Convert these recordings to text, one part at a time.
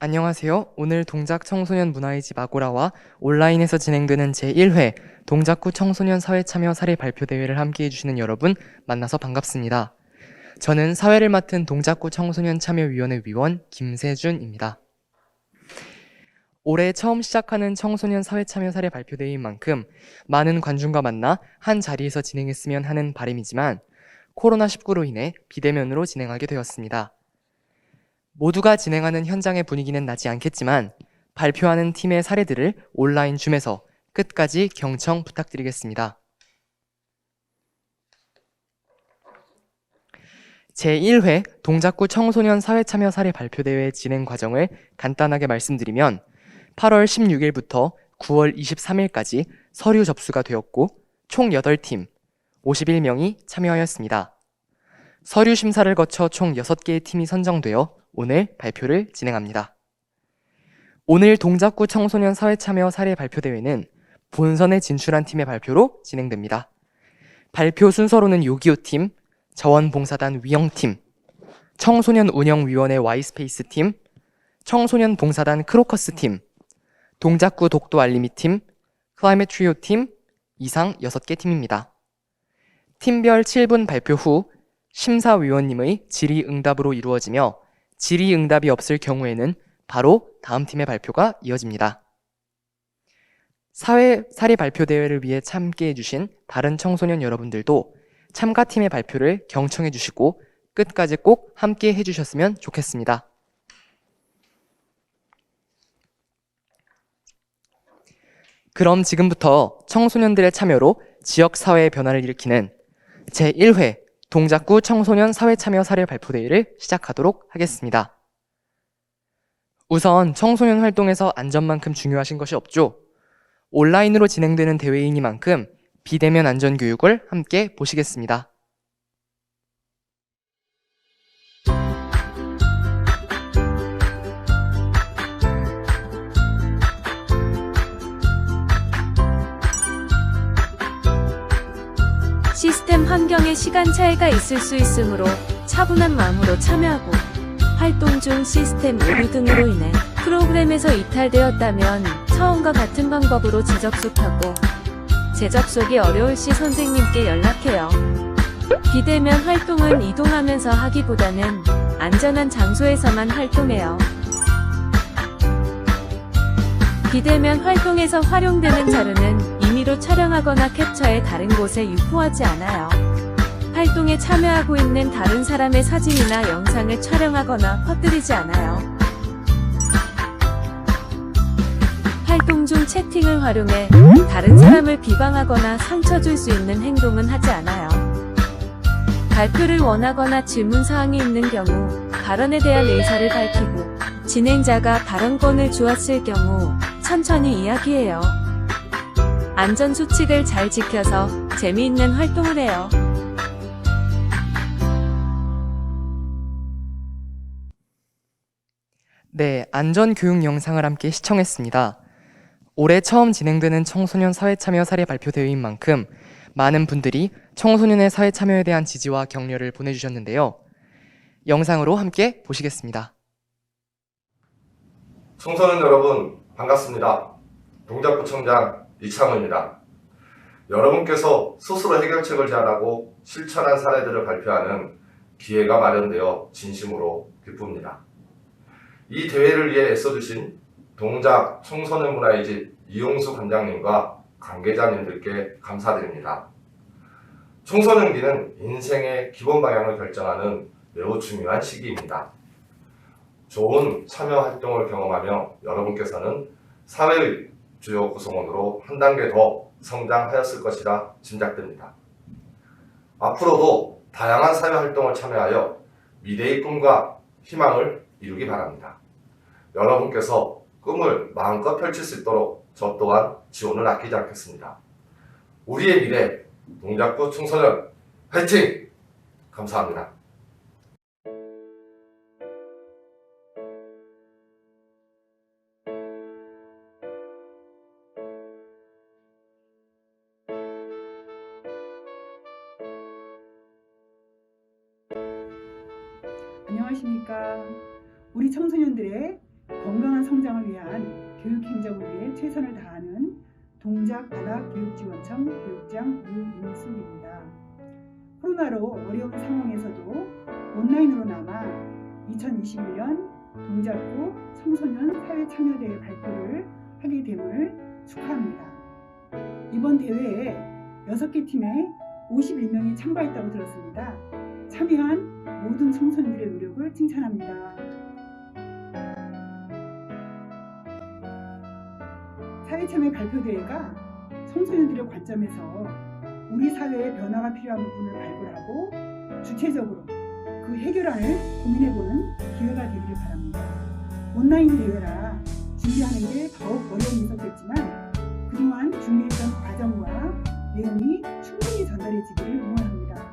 안녕하세요. 오늘 동작 청소년 문화의 집 아고라와 온라인에서 진행되는 제1회 동작구 청소년 사회참여 사례 발표대회를 함께해 주시는 여러분 만나서 반갑습니다. 저는 사회를 맡은 동작구 청소년 참여위원회 위원 김세준입니다. 올해 처음 시작하는 청소년 사회참여 사례 발표대회인 만큼 많은 관중과 만나 한 자리에서 진행했으면 하는 바람이지만 코로나19로 인해 비대면으로 진행하게 되었습니다. 모두가 진행하는 현장의 분위기는 나지 않겠지만 발표하는 팀의 사례들을 온라인 줌에서 끝까지 경청 부탁드리겠습니다. 제1회 동작구 청소년 사회참여 사례 발표대회 진행 과정을 간단하게 말씀드리면 8월 16일부터 9월 23일까지 서류 접수가 되었고 총 8팀, 51명이 참여하였습니다. 서류 심사를 거쳐 총 6개의 팀이 선정되어 오늘 발표를 진행합니다. 오늘 동작구 청소년 사회참여 사례 발표대회는 본선에 진출한 팀의 발표로 진행됩니다. 발표 순서로는 요기요팀, 저원봉사단 위영팀, 청소년 운영위원회 Y스페이스팀, 청소년 봉사단 크로커스팀, 동작구 독도 알림이팀, 클라이밋 트리오팀 이상 6개 팀입니다. 팀별 7분 발표 후 심사위원님의 질의응답으로 이루어지며 질의응답이 없을 경우에는 바로 다음 팀의 발표가 이어집니다. 사회 사례 발표 대회를 위해 참여해 주신 다른 청소년 여러분들도 참가팀의 발표를 경청해 주시고 끝까지 꼭 함께 해주셨으면 좋겠습니다. 그럼 지금부터 청소년들의 참여로 지역사회의 변화를 일으키는 제1회 동작구 청소년 사회참여 사례 발표대회를 시작하도록 하겠습니다. 우선 청소년 활동에서 안전만큼 중요하신 것이 없죠. 온라인으로 진행되는 대회이니만큼 비대면 안전교육을 함께 보시겠습니다. 시스템 환경에 시간 차이가 있을 수 있으므로 차분한 마음으로 참여하고 활동 중 시스템 오류 등으로 인해 프로그램에서 이탈되었다면 처음과 같은 방법으로 재접속하고 재접속이 어려울 시 선생님께 연락해요. 비대면 활동은 이동하면서 하기보다는 안전한 장소에서만 활동해요. 비대면 활동에서 활용되는 자료는 임의로 촬영하거나 캡처해 다른 곳에 유포하지 않아요. 활동에 참여하고 있는 다른 사람의 사진이나 영상을 촬영하거나 퍼뜨리지 않아요. 활동 중 채팅을 활용해 다른 사람을 비방하거나 상처 줄 수 있는 행동은 하지 않아요. 발표를 원하거나 질문사항이 있는 경우 발언에 대한 의사를 밝히고 진행자가 발언권을 주었을 경우 천천히 이야기해요. 안전수칙을 잘 지켜서 재미있는 활동을 해요. 네, 안전교육 영상을 함께 시청했습니다. 올해 처음 진행되는 청소년 사회참여 사례 발표대회인 만큼 많은 분들이 청소년의 사회참여에 대한 지지와 격려를 보내주셨는데요. 영상으로 함께 보시겠습니다. 청소년 여러분 반갑습니다. 동작구청장 이창호입니다. 여러분께서 스스로 해결책을 제안하고 실천한 사례들을 발표하는 기회가 마련되어 진심으로 기쁩니다. 이 대회를 위해 애써주신 동작 청소년 문화의 집 이용수 관장님과 관계자님들께 감사드립니다. 청소년기는 인생의 기본 방향을 결정하는 매우 중요한 시기입니다. 좋은 참여 활동을 경험하며 여러분께서는 사회의 주요 구성원으로 한 단계 더 성장하였을 것이라 짐작됩니다. 앞으로도 다양한 사회 활동을 참여하여 미래의 꿈과 희망을 이루기 바랍니다. 여러분께서 꿈을 마음껏 펼칠 수 있도록 저 또한 지원을 아끼지 않겠습니다. 우리의 미래 동작구 청소년 화이팅! 감사합니다. 안녕하십니까. 우리 청소년들의 건강한 성장을 위한 교육 행정을 위해 최선을 다하는 동작관악교육지원청 교육장 유인숙입니다. 코로나로 어려운 상황에서도 온라인으로나마 2021년 동작구 청소년 사회참여대회 발표를 하게 됨을 축하합니다. 이번 대회에 6개 팀에 51명이 참가했다고 들었습니다. 참여한 모든 청소년들의 노력을 칭찬합니다. 사회참여 발표대회가 청소년들의 관점에서 우리 사회의 변화가 필요한 부분을 발굴하고 주체적으로 그 해결안을 고민해보는 기회가 되기를 바랍니다. 온라인 대회라 준비하는 게 더욱 어려움이 있었겠지만 그동안 준비했던 과정과 내용이 충분히 전달해지기를 응원합니다.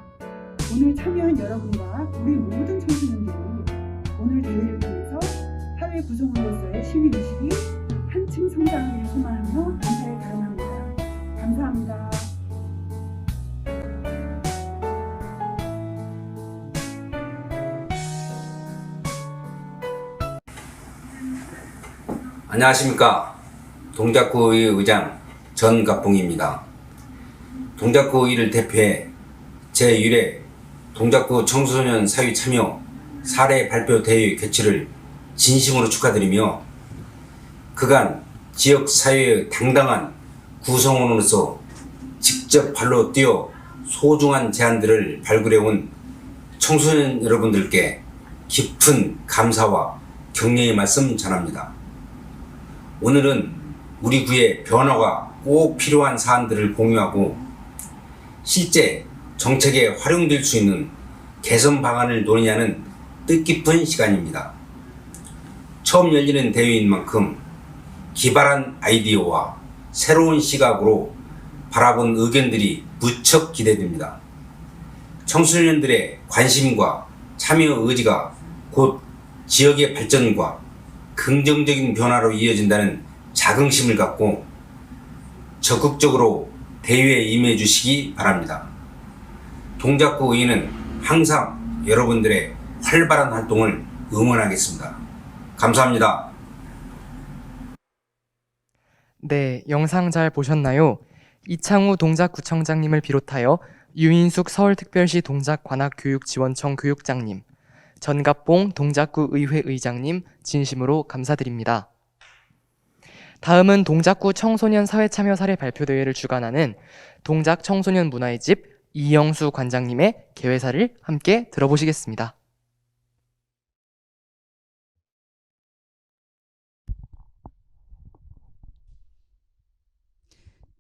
오늘 참여한 여러분과 우리 모든 청소년들이 오늘 대회를 통해서 사회 구성원으로서의 시민의식이 한층 성장하기를 소망하며 감사에 다름합니다. 감사합니다. 안녕하십니까. 동작구의 의장 전갑봉입니다. 동작구의를 대표해 제1회 동작구 청소년 사회 참여 사례 발표 대회 개최를 진심으로 축하드리며 그간 지역 사회의 당당한 구성원으로서 직접 발로 뛰어 소중한 제안들을 발굴해온 청소년 여러분들께 깊은 감사와 격려의 말씀 전합니다. 오늘은 우리 구의 변화가 꼭 필요한 사안들을 공유하고 실제 정책에 활용될 수 있는 개선 방안을 논의하는 뜻깊은 시간입니다. 처음 열리는 대회인 만큼 기발한 아이디어와 새로운 시각으로 바라본 의견들이 무척 기대됩니다. 청소년들의 관심과 참여 의지가 곧 지역의 발전과 긍정적인 변화로 이어진다는 자긍심을 갖고 적극적으로 대회에 임해 주시기 바랍니다. 동작구 의회는 항상 여러분들의 활발한 활동을 응원하겠습니다. 감사합니다. 네, 영상 잘 보셨나요? 이창우 동작구청장님을 비롯하여 유인숙 서울특별시 동작관악교육지원청 교육장님, 전갑봉 동작구 의회 의장님 진심으로 감사드립니다. 다음은 동작구 청소년 사회참여 사례 발표대회를 주관하는 동작 청소년 문화의 집 이영수 관장님의 개회사를 함께 들어보시겠습니다.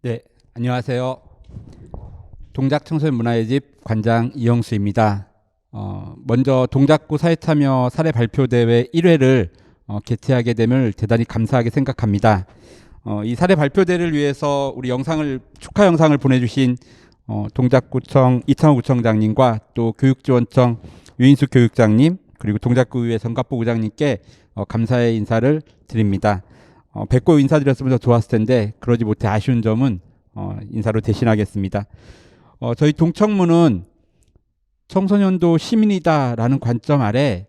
네, 안녕하세요. 동작 청소년 문화의 집 관장 이영수입니다. 먼저 동작구 사회참여 사례 발표대회 1회를 개최하게 됨을 대단히 감사하게 생각합니다. 이 사례 발표대회를 위해서 우리 축하 영상을 보내주신 동작구청 이창호 구청장님과 또 교육지원청 유인숙 교육장님 그리고 동작구의회 전갑봉 의장님께 감사의 인사를 드립니다. 뵙고 인사드렸으면 더 좋았을 텐데 그러지 못해 아쉬운 점은 인사로 대신하겠습니다. 저희 동청문은 청소년도 시민이다라는 관점 아래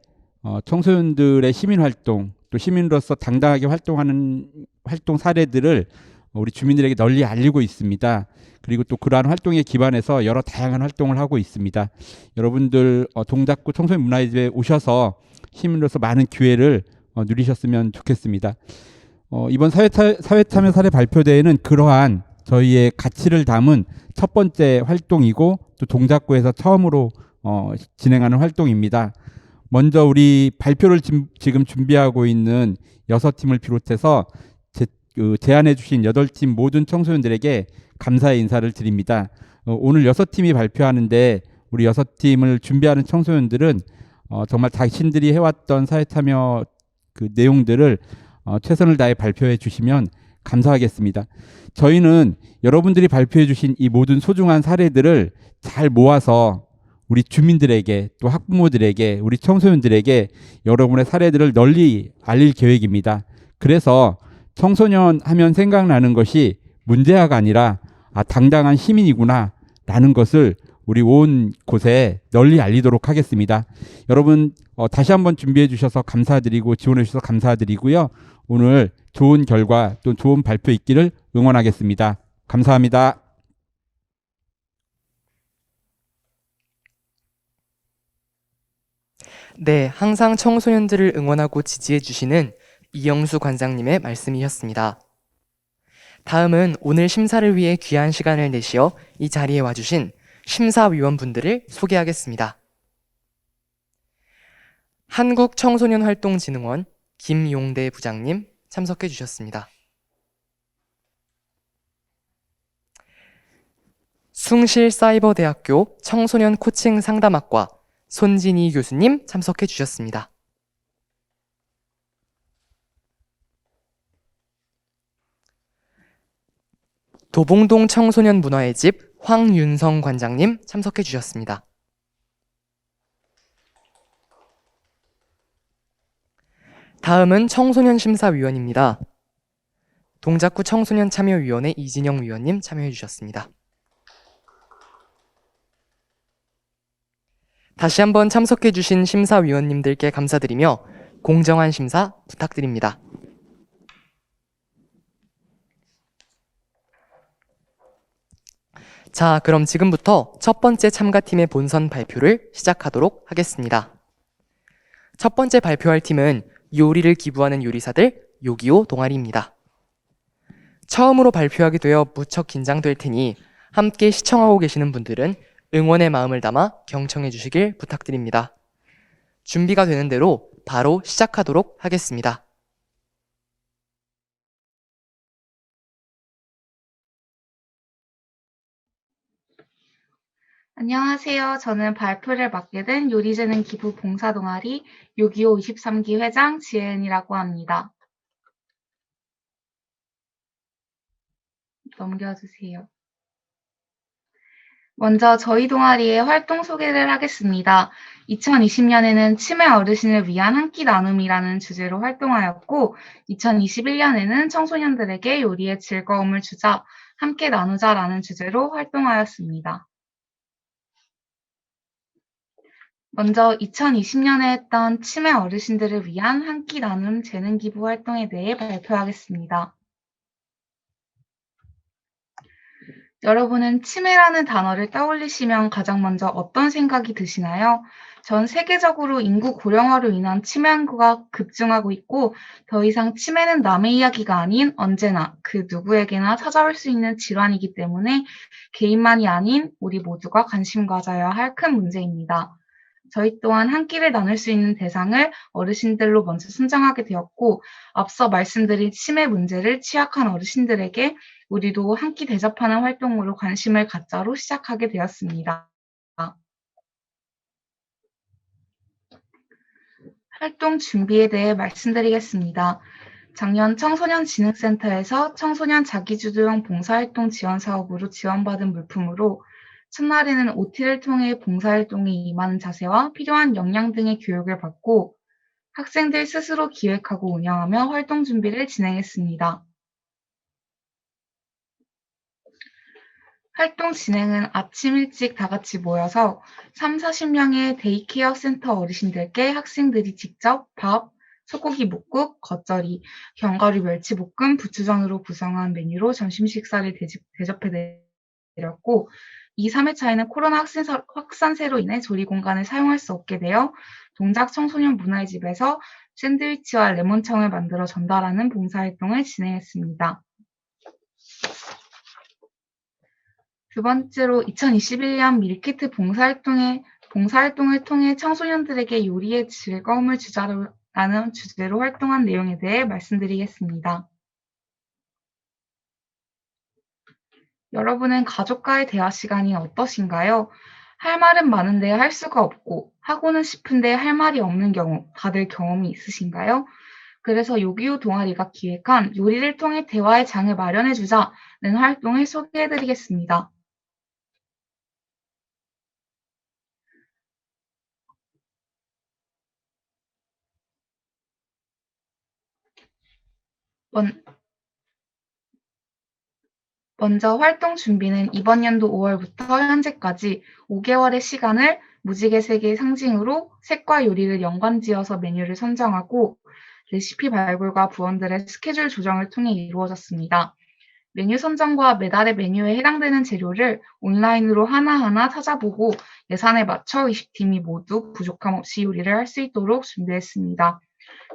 청소년들의 시민활동 또 시민으로서 당당하게 활동하는 활동 사례들을 우리 주민들에게 널리 알리고 있습니다. 그리고 또 그러한 활동에 기반해서 여러 다양한 활동을 하고 있습니다. 여러분들 동작구 청소년 문화의 집에 오셔서 시민으로서 많은 기회를 누리셨으면 좋겠습니다. 이번 사회참여 사례 발표대회는 그러한 저희의 가치를 담은 첫 번째 활동이고 또 동작구에서 처음으로 진행하는 활동입니다. 먼저 우리 발표를 지금 준비하고 있는 6팀을 비롯해서 제안해 주신 8팀 모든 청소년들에게 감사의 인사를 드립니다. 오늘 6팀이 발표하는데 우리 6팀을 준비하는 청소년들은 정말 자신들이 해왔던 사회참여 그 내용들을 최선을 다해 발표해 주시면 감사하겠습니다. 저희는 여러분들이 발표해 주신 이 모든 소중한 사례들을 잘 모아서 우리 주민들에게 또 학부모들에게 우리 청소년들에게 여러분의 사례들을 널리 알릴 계획입니다. 그래서 청소년 하면 생각나는 것이 문제아가 아니라 당당한 시민이구나 라는 것을 우리 온 곳에 널리 알리도록 하겠습니다. 여러분 다시 한번 준비해 주셔서 감사드리고 지원해 주셔서 감사드리고요. 오늘 좋은 결과 또 좋은 발표 있기를 응원하겠습니다. 감사합니다. 네, 항상 청소년들을 응원하고 지지해 주시는 이영수 관장님의 말씀이었습니다. 다음은 오늘 심사를 위해 귀한 시간을 내시어 이 자리에 와주신 심사위원분들을 소개하겠습니다. 한국청소년활동진흥원 김용대 부장님 참석해 주셨습니다. 숭실사이버대학교 청소년 코칭 상담학과 손진희 교수님 참석해 주셨습니다. 도봉동 청소년 문화의 집 황윤성 관장님 참석해 주셨습니다. 다음은 청소년 심사위원입니다. 동작구 청소년 참여위원회 이진영 위원님 참여해 주셨습니다. 다시 한번 참석해 주신 심사위원님들께 감사드리며 공정한 심사 부탁드립니다. 자, 그럼 지금부터 첫 번째 참가팀의 본선 발표를 시작하도록 하겠습니다. 첫 번째 발표할 팀은 요리를 기부하는 요리사들 요기요 동아리입니다. 처음으로 발표하게 되어 무척 긴장될 테니 함께 시청하고 계시는 분들은 응원의 마음을 담아 경청해 주시길 부탁드립니다. 준비가 되는 대로 바로 시작하도록 하겠습니다. 안녕하세요. 저는 발표를 맡게 된 요리재능 기부 봉사동아리 요기요 23기 회장 지혜은이라고 합니다. 넘겨주세요. 먼저 저희 동아리의 활동 소개를 하겠습니다. 2020년에는 치매 어르신을 위한 한 끼 나눔이라는 주제로 활동하였고 2021년에는 청소년들에게 요리의 즐거움을 주자, 함께 나누자라는 주제로 활동하였습니다. 먼저 2020년에 했던 치매 어르신들을 위한 한 끼 나눔 재능 기부 활동에 대해 발표하겠습니다. 여러분은 치매라는 단어를 떠올리시면 가장 먼저 어떤 생각이 드시나요? 전 세계적으로 인구 고령화로 인한 치매 인구가 급증하고 있고 더 이상 치매는 남의 이야기가 아닌 언제나 그 누구에게나 찾아올 수 있는 질환이기 때문에 개인만이 아닌 우리 모두가 관심 가져야 할 큰 문제입니다. 저희 또한 한 끼를 나눌 수 있는 대상을 어르신들로 먼저 선정하게 되었고 앞서 말씀드린 치매 문제를 취약한 어르신들에게 우리도 한 끼 대접하는 활동으로 관심을 갖자로 시작하게 되었습니다. 활동 준비에 대해 말씀드리겠습니다. 작년 청소년진흥센터에서 청소년 자기주도형 봉사활동 지원 사업으로 지원받은 물품으로 첫날에는 OT를 통해 봉사활동에 임하는 자세와 필요한 역량 등의 교육을 받고 학생들 스스로 기획하고 운영하며 활동 준비를 진행했습니다. 활동 진행은 아침 일찍 다 같이 모여서 30-40명의 데이케어 센터 어르신들께 학생들이 직접 밥, 소고기 묵국, 겉절이, 견과류 멸치볶음, 부추전으로 구성한 메뉴로 점심 식사를 대접해드렸고 2, 3회차에는 코로나 확산세로 인해 조리 공간을 사용할 수 없게 되어 동작 청소년 문화의 집에서 샌드위치와 레몬청을 만들어 전달하는 봉사활동을 진행했습니다. 두 번째로 2021년 밀키트 봉사활동을 통해 청소년들에게 요리의 즐거움을 주자라는 주제로 활동한 내용에 대해 말씀드리겠습니다. 여러분은 가족과의 대화 시간이 어떠신가요? 할 말은 많은데 할 수가 없고 하고는 싶은데 할 말이 없는 경우 다들 경험이 있으신가요? 그래서 요기요 동아리가 기획한 요리를 통해 대화의 장을 마련해주자는 활동을 소개해드리겠습니다. 먼저 활동 준비는 이번 연도 5월부터 현재까지 5개월의 시간을 무지개 세계의 상징으로 색과 요리를 연관지어서 메뉴를 선정하고 레시피 발굴과 부원들의 스케줄 조정을 통해 이루어졌습니다. 메뉴 선정과 매달의 메뉴에 해당되는 재료를 온라인으로 하나하나 찾아보고 예산에 맞춰 20팀이 모두 부족함 없이 요리를 할 수 있도록 준비했습니다.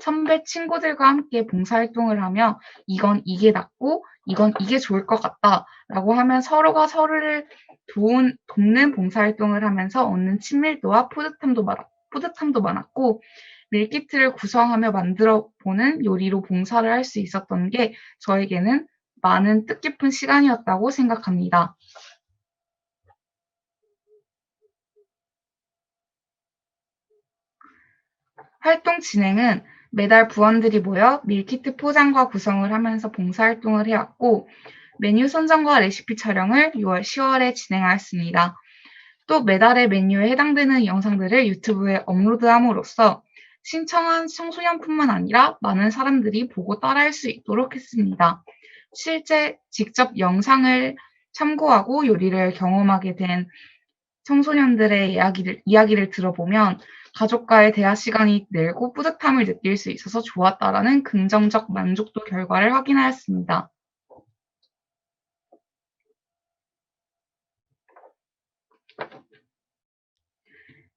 선배 친구들과 함께 봉사활동을 하며 이건 이게 낫고 이건 이게 좋을 것 같다 라고 하면 서로가 서로를 돕는 봉사활동을 하면서 얻는 친밀도와 뿌듯함도 많았고 밀키트를 구성하며 만들어 보는 요리로 봉사를 할 수 있었던 게 저에게는 많은 뜻깊은 시간이었다고 생각합니다. 활동 진행은 매달 부원들이 모여 밀키트 포장과 구성을 하면서 봉사활동을 해왔고 메뉴 선정과 레시피 촬영을 6월, 10월에 진행하였습니다. 또 매달의 메뉴에 해당되는 영상들을 유튜브에 업로드함으로써 신청한 청소년뿐만 아니라 많은 사람들이 보고 따라할 수 있도록 했습니다. 실제 직접 영상을 참고하고 요리를 경험하게 된 청소년들의 이야기를 들어보면 가족과의 대화 시간이 늘고 뿌듯함을 느낄 수 있어서 좋았다라는 긍정적 만족도 결과를 확인하였습니다.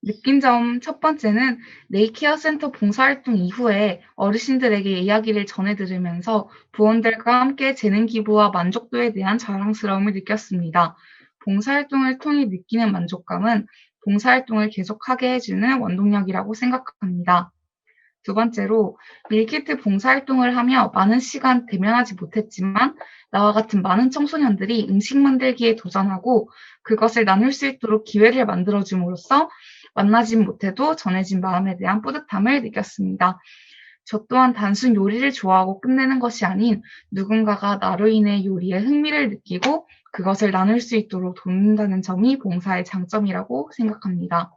느낀 점 첫 번째는 네이케어 센터 봉사활동 이후에 어르신들에게 이야기를 전해 들으면서 부원들과 함께 재능 기부와 만족도에 대한 자랑스러움을 느꼈습니다. 봉사활동을 통해 느끼는 만족감은 봉사활동을 계속하게 해주는 원동력이라고 생각합니다. 두 번째로 밀키트 봉사활동을 하며 많은 시간 대면하지 못했지만 나와 같은 많은 청소년들이 음식 만들기에 도전하고 그것을 나눌 수 있도록 기회를 만들어줌으로써 만나진 못해도 전해진 마음에 대한 뿌듯함을 느꼈습니다. 저 또한 단순 요리를 좋아하고 끝내는 것이 아닌 누군가가 나로 인해 요리에 흥미를 느끼고 그것을 나눌 수 있도록 돕는다는 점이 봉사의 장점이라고 생각합니다.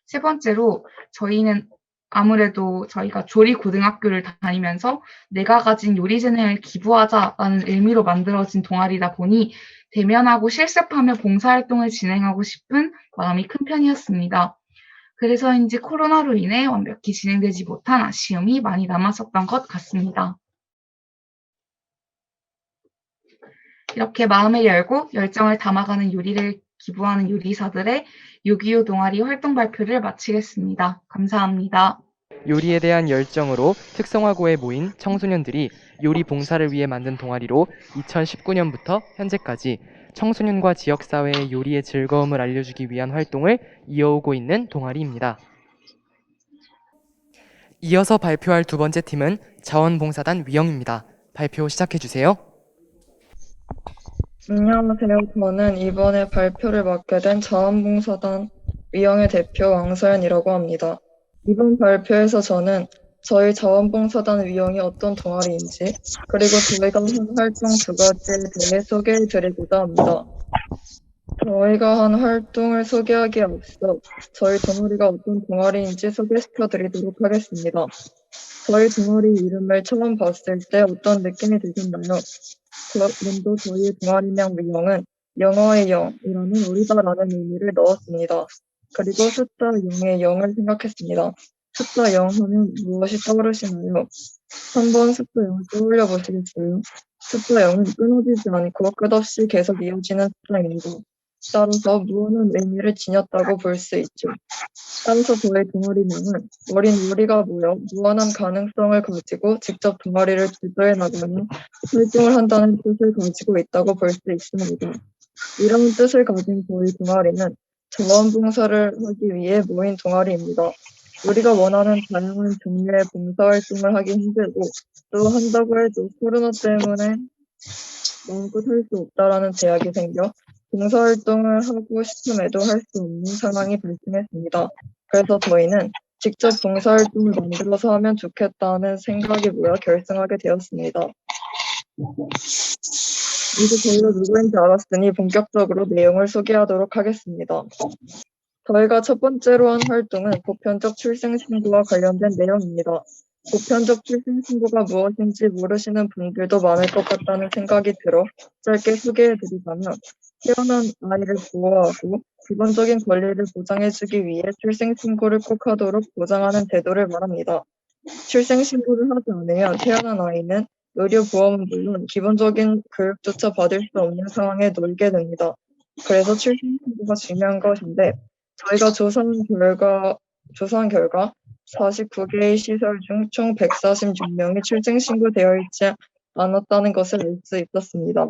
세 번째로 저희는 아무래도 저희가 조리고등학교를 다니면서 내가 가진 요리 재능을 기부하자라는 의미로 만들어진 동아리다 보니 대면하고 실습하며 봉사활동을 진행하고 싶은 마음이 큰 편이었습니다. 그래서인지 코로나로 인해 완벽히 진행되지 못한 아쉬움이 많이 남았었던 것 같습니다. 이렇게 마음을 열고 열정을 담아가는 요리를 기부하는 요리사들의 6.25 동아리 활동 발표를 마치겠습니다. 감사합니다. 요리에 대한 열정으로 특성화고에 모인 청소년들이 요리 봉사를 위해 만든 동아리로 2019년부터 현재까지 청소년과 지역사회의 요리의 즐거움을 알려주기 위한 활동을 이어오고 있는 동아리입니다. 이어서 발표할 두 번째 팀은 자원봉사단 위영입니다. 발표 시작해주세요. 안녕하세요. 저는 이번에 발표를 맡게 된 자원봉사단 위영의 대표 왕서연이라고 합니다. 이번 발표에서 저는 저희 자원봉사단 위영이 어떤 동아리인지 그리고 저희가 한 활동 두 가지에 대해 소개해 드리고자 합니다. 저희가 한 활동을 소개하기에 앞서 저희 동아리가 어떤 동아리인지 소개시켜 드리도록 하겠습니다. 저희 동아리 이름을 처음 봤을 때 어떤 느낌이 드셨나요? 먼저 저희 동아리명 위영은 영어의 영이라는 어리다라는 의미를 넣었습니다. 그리고 숫자 0의 0을 생각했습니다. 숫자 0 하면 무엇이 떠오르시나요? 한번 숫자 0을 떠올려 보시겠어요? 숫자 0은 끊어지지 않고 끝없이 계속 이어지는 숫자입니다. 따라서 무한한 의미를 지녔다고 볼 수 있죠. 따라서 저희 동아리명은 어린 우리가 모여 무한한 가능성을 가지고 직접 동아리를 주도해 나가며 활동을 한다는 뜻을 가지고 있다고 볼 수 있습니다. 이런 뜻을 가진 저희 동아리는 자원봉사를 하기 위해 모인 동아리입니다. 우리가 원하는 다양한 종류의 봉사활동을 하기 힘들고 또 한다고 해도 코로나 때문에 마음껏 할 수 없다라는 제약이 생겨 봉사활동을 하고 싶음에도 할 수 없는 상황이 발생했습니다. 그래서 저희는 직접 봉사활동을 만들어서 하면 좋겠다는 생각이 모여 결성하게 되었습니다. 이제 저희가 누구인지 알았으니 본격적으로 내용을 소개하도록 하겠습니다. 저희가 첫 번째로 한 활동은 보편적 출생신고와 관련된 내용입니다. 보편적 출생신고가 무엇인지 모르시는 분들도 많을 것 같다는 생각이 들어 짧게 소개해드리자면, 태어난 아이를 보호하고 기본적인 권리를 보장해주기 위해 출생신고를 꼭 하도록 보장하는 제도를 말합니다. 출생신고를 하지 않으면 태어난 아이는 의료보험은 물론 기본적인 교육조차 받을 수 없는 상황에 놓이게 됩니다. 그래서 출생신고가 중요한 것인데, 저희가 조사한 결과 49개의 시설 중 총 146명이 출생신고되어 있지 않았다는 것을 알 수 있었습니다.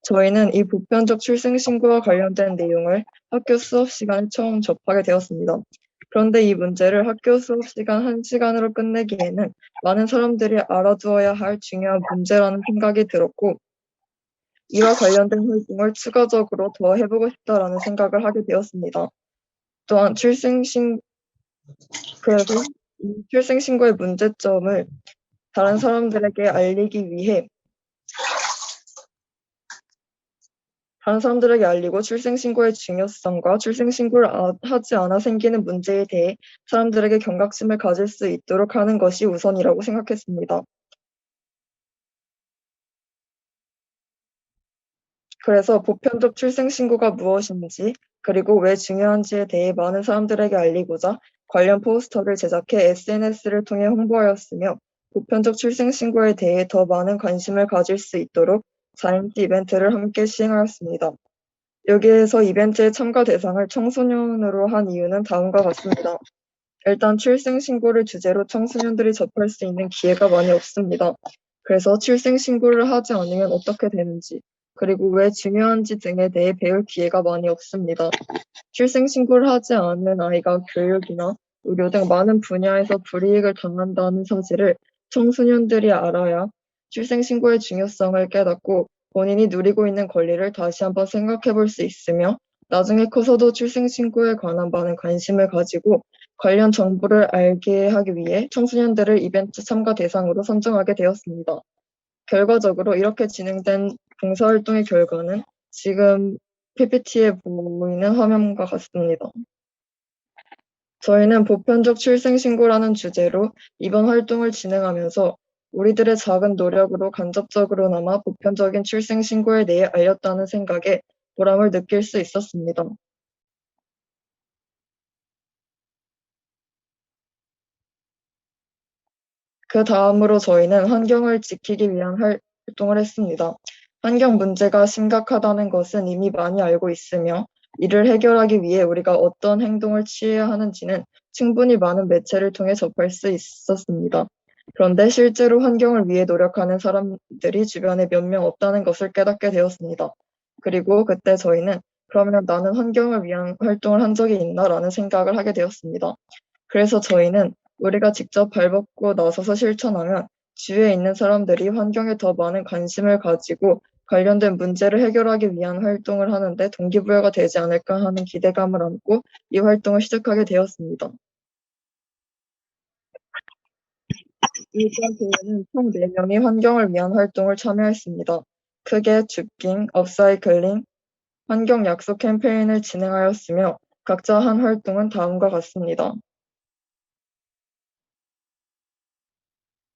저희는 이 보편적 출생신고와 관련된 내용을 학교 수업 시간에 처음 접하게 되었습니다. 그런데 이 문제를 학교 수업 시간 1시간으로 끝내기에는 많은 사람들이 알아두어야 할 중요한 문제라는 생각이 들었고, 이와 관련된 활동을 추가적으로 더 해보고 싶다라는 생각을 하게 되었습니다. 또한 그래서 이 출생신고의 문제점을 다른 사람들에게 알리고 출생신고의 중요성과 출생신고를 하지 않아 생기는 문제에 대해 사람들에게 경각심을 가질 수 있도록 하는 것이 우선이라고 생각했습니다. 그래서 보편적 출생신고가 무엇인지, 그리고 왜 중요한지에 대해 많은 사람들에게 알리고자 관련 포스터를 제작해 SNS를 통해 홍보하였으며, 보편적 출생신고에 대해 더 많은 관심을 가질 수 있도록 자이언트 이벤트를 함께 시행하였습니다. 여기에서 이벤트의 참가 대상을 청소년으로 한 이유는 다음과 같습니다. 일단 출생신고를 주제로 청소년들이 접할 수 있는 기회가 많이 없습니다. 그래서 출생신고를 하지 않으면 어떻게 되는지, 그리고 왜 중요한지 등에 대해 배울 기회가 많이 없습니다. 출생신고를 하지 않은 아이가 교육이나 의료 등 많은 분야에서 불이익을 당한다는 사실을 청소년들이 알아야 출생신고의 중요성을 깨닫고 본인이 누리고 있는 권리를 다시 한번 생각해 볼 수 있으며, 나중에 커서도 출생신고에 관한 많은 관심을 가지고 관련 정보를 알게 하기 위해 청소년들을 이벤트 참가 대상으로 선정하게 되었습니다. 결과적으로 이렇게 진행된 봉사활동의 결과는 지금 PPT에 보이는 화면과 같습니다. 저희는 보편적 출생신고라는 주제로 이번 활동을 진행하면서 우리들의 작은 노력으로 간접적으로나마 보편적인 출생신고에 대해 알렸다는 생각에 보람을 느낄 수 있었습니다. 그 다음으로 저희는 환경을 지키기 위한 활동을 했습니다. 환경 문제가 심각하다는 것은 이미 많이 알고 있으며, 이를 해결하기 위해 우리가 어떤 행동을 취해야 하는지는 충분히 많은 매체를 통해 접할 수 있었습니다. 그런데 실제로 환경을 위해 노력하는 사람들이 주변에 몇 명 없다는 것을 깨닫게 되었습니다. 그리고 그때 저희는 그러면 나는 환경을 위한 활동을 한 적이 있나라는 생각을 하게 되었습니다. 그래서 저희는 우리가 직접 발벗고 나서서 실천하면 주위에 있는 사람들이 환경에 더 많은 관심을 가지고 관련된 문제를 해결하기 위한 활동을 하는데 동기부여가 되지 않을까 하는 기대감을 안고 이 활동을 시작하게 되었습니다. 이번 대회는 총 4명이 환경을 위한 활동을 참여했습니다. 크게 줍깅, 업사이클링, 환경 약속 캠페인을 진행하였으며, 각자 한 활동은 다음과 같습니다.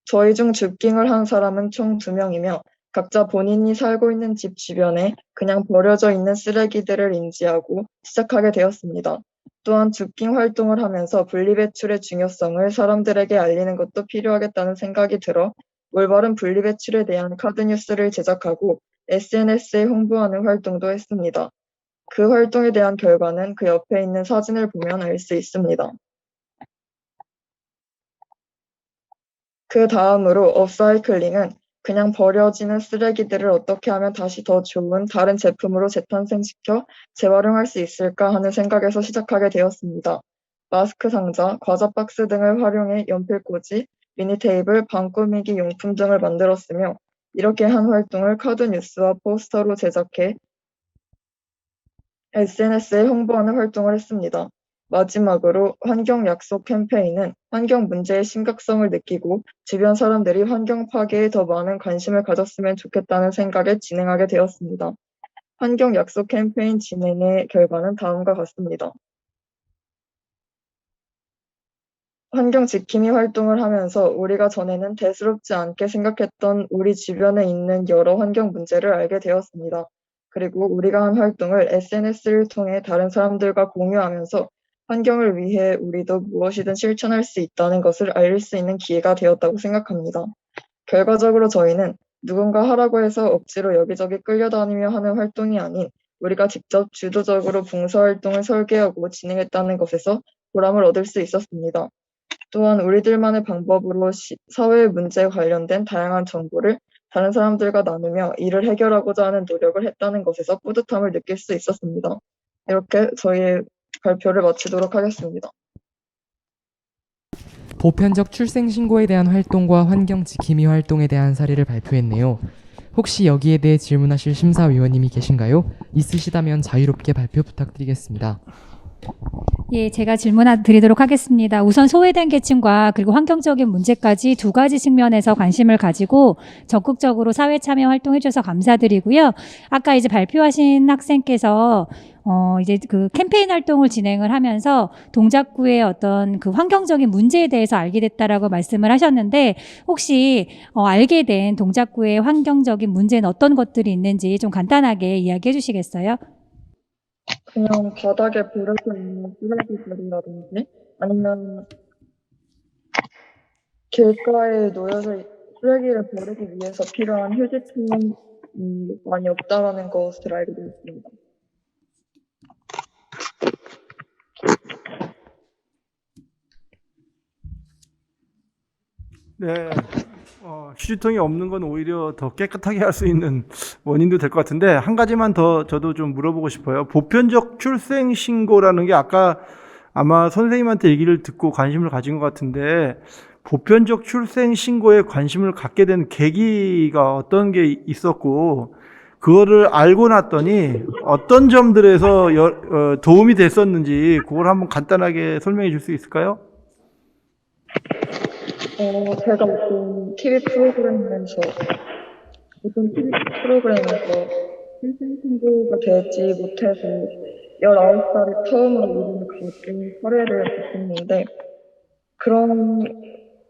저희 중 줍깅을 한 사람은 총 2명이며, 각자 본인이 살고 있는 집 주변에 그냥 버려져 있는 쓰레기들을 인지하고 시작하게 되었습니다. 또한 줍깅 활동을 하면서 분리배출의 중요성을 사람들에게 알리는 것도 필요하겠다는 생각이 들어 올바른 분리배출에 대한 카드 뉴스를 제작하고 SNS에 홍보하는 활동도 했습니다. 그 활동에 대한 결과는 그 옆에 있는 사진을 보면 알 수 있습니다. 그 다음으로 업사이클링은 그냥 버려지는 쓰레기들을 어떻게 하면 다시 더 좋은 다른 제품으로 재탄생시켜 재활용할 수 있을까 하는 생각에서 시작하게 되었습니다. 마스크 상자, 과자 박스 등을 활용해 연필꽂이, 미니 테이블, 방 꾸미기 용품 등을 만들었으며, 이렇게 한 활동을 카드 뉴스와 포스터로 제작해 SNS에 홍보하는 활동을 했습니다. 마지막으로 환경 약속 캠페인은 환경 문제의 심각성을 느끼고 주변 사람들이 환경 파괴에 더 많은 관심을 가졌으면 좋겠다는 생각에 진행하게 되었습니다. 환경 약속 캠페인 진행의 결과는 다음과 같습니다. 환경 지킴이 활동을 하면서 우리가 전에는 대수롭지 않게 생각했던 우리 주변에 있는 여러 환경 문제를 알게 되었습니다. 그리고 우리가 한 활동을 SNS를 통해 다른 사람들과 공유하면서 환경을 위해 우리도 무엇이든 실천할 수 있다는 것을 알릴 수 있는 기회가 되었다고 생각합니다. 결과적으로 저희는 누군가 하라고 해서 억지로 여기저기 끌려다니며 하는 활동이 아닌 우리가 직접 주도적으로 봉사활동을 설계하고 진행했다는 것에서 보람을 얻을 수 있었습니다. 또한 우리들만의 방법으로 사회 문제에 관련된 다양한 정보를 다른 사람들과 나누며 이를 해결하고자 하는 노력을 했다는 것에서 뿌듯함을 느낄 수 있었습니다. 이렇게 저희의 발표를 마치도록 하겠습니다. 보편적 출생 신고에 대한 활동과 환경 지킴이 활동에 대한 사례를 발표했네요. 혹시 여기에 대해 질문하실 심사위원님이 계신가요? 있으시다면 자유롭게 발표 부탁드리겠습니다. 예, 제가 질문 드리도록 하겠습니다. 우선 소외된 계층과 그리고 환경적인 문제까지 두 가지 측면에서 관심을 가지고 적극적으로 사회 참여 활동해 주셔서 감사드리고요. 아까 이제 발표하신 학생께서 이제 그 캠페인 활동을 진행을 하면서 동작구의 어떤 그 환경적인 문제에 대해서 알게 됐다라고 말씀을 하셨는데 혹시 알게 된 동작구의 환경적인 문제는 어떤 것들이 있는지 좀 간단하게 이야기해 주시겠어요? 그냥 바닥에 버려져 있는 쓰레기들이라든지 아니면 길가에 놓여져 쓰레기를 버리기 위해서 필요한 휴지통이 많이 없다라는 것을 알게 되었습니다. 네, 휴지통이 없는 건 오히려 더 깨끗하게 할 수 있는 원인도 될 것 같은데 한 가지만 더 저도 좀 물어보고 싶어요. 보편적 출생 신고라는 게 아까 아마 선생님한테 얘기를 듣고 관심을 가진 것 같은데 보편적 출생 신고에 관심을 갖게 된 계기가 어떤 게 있었고 그거를 알고 났더니 어떤 점들에서 도움이 됐었는지 그걸 한번 간단하게 설명해 줄 수 있을까요? 제가 어떤 TV 프로그램에서 출생 신고가 되지 못해서 19살에 처음으로 이름을 가진 사례를 봤었는데 그런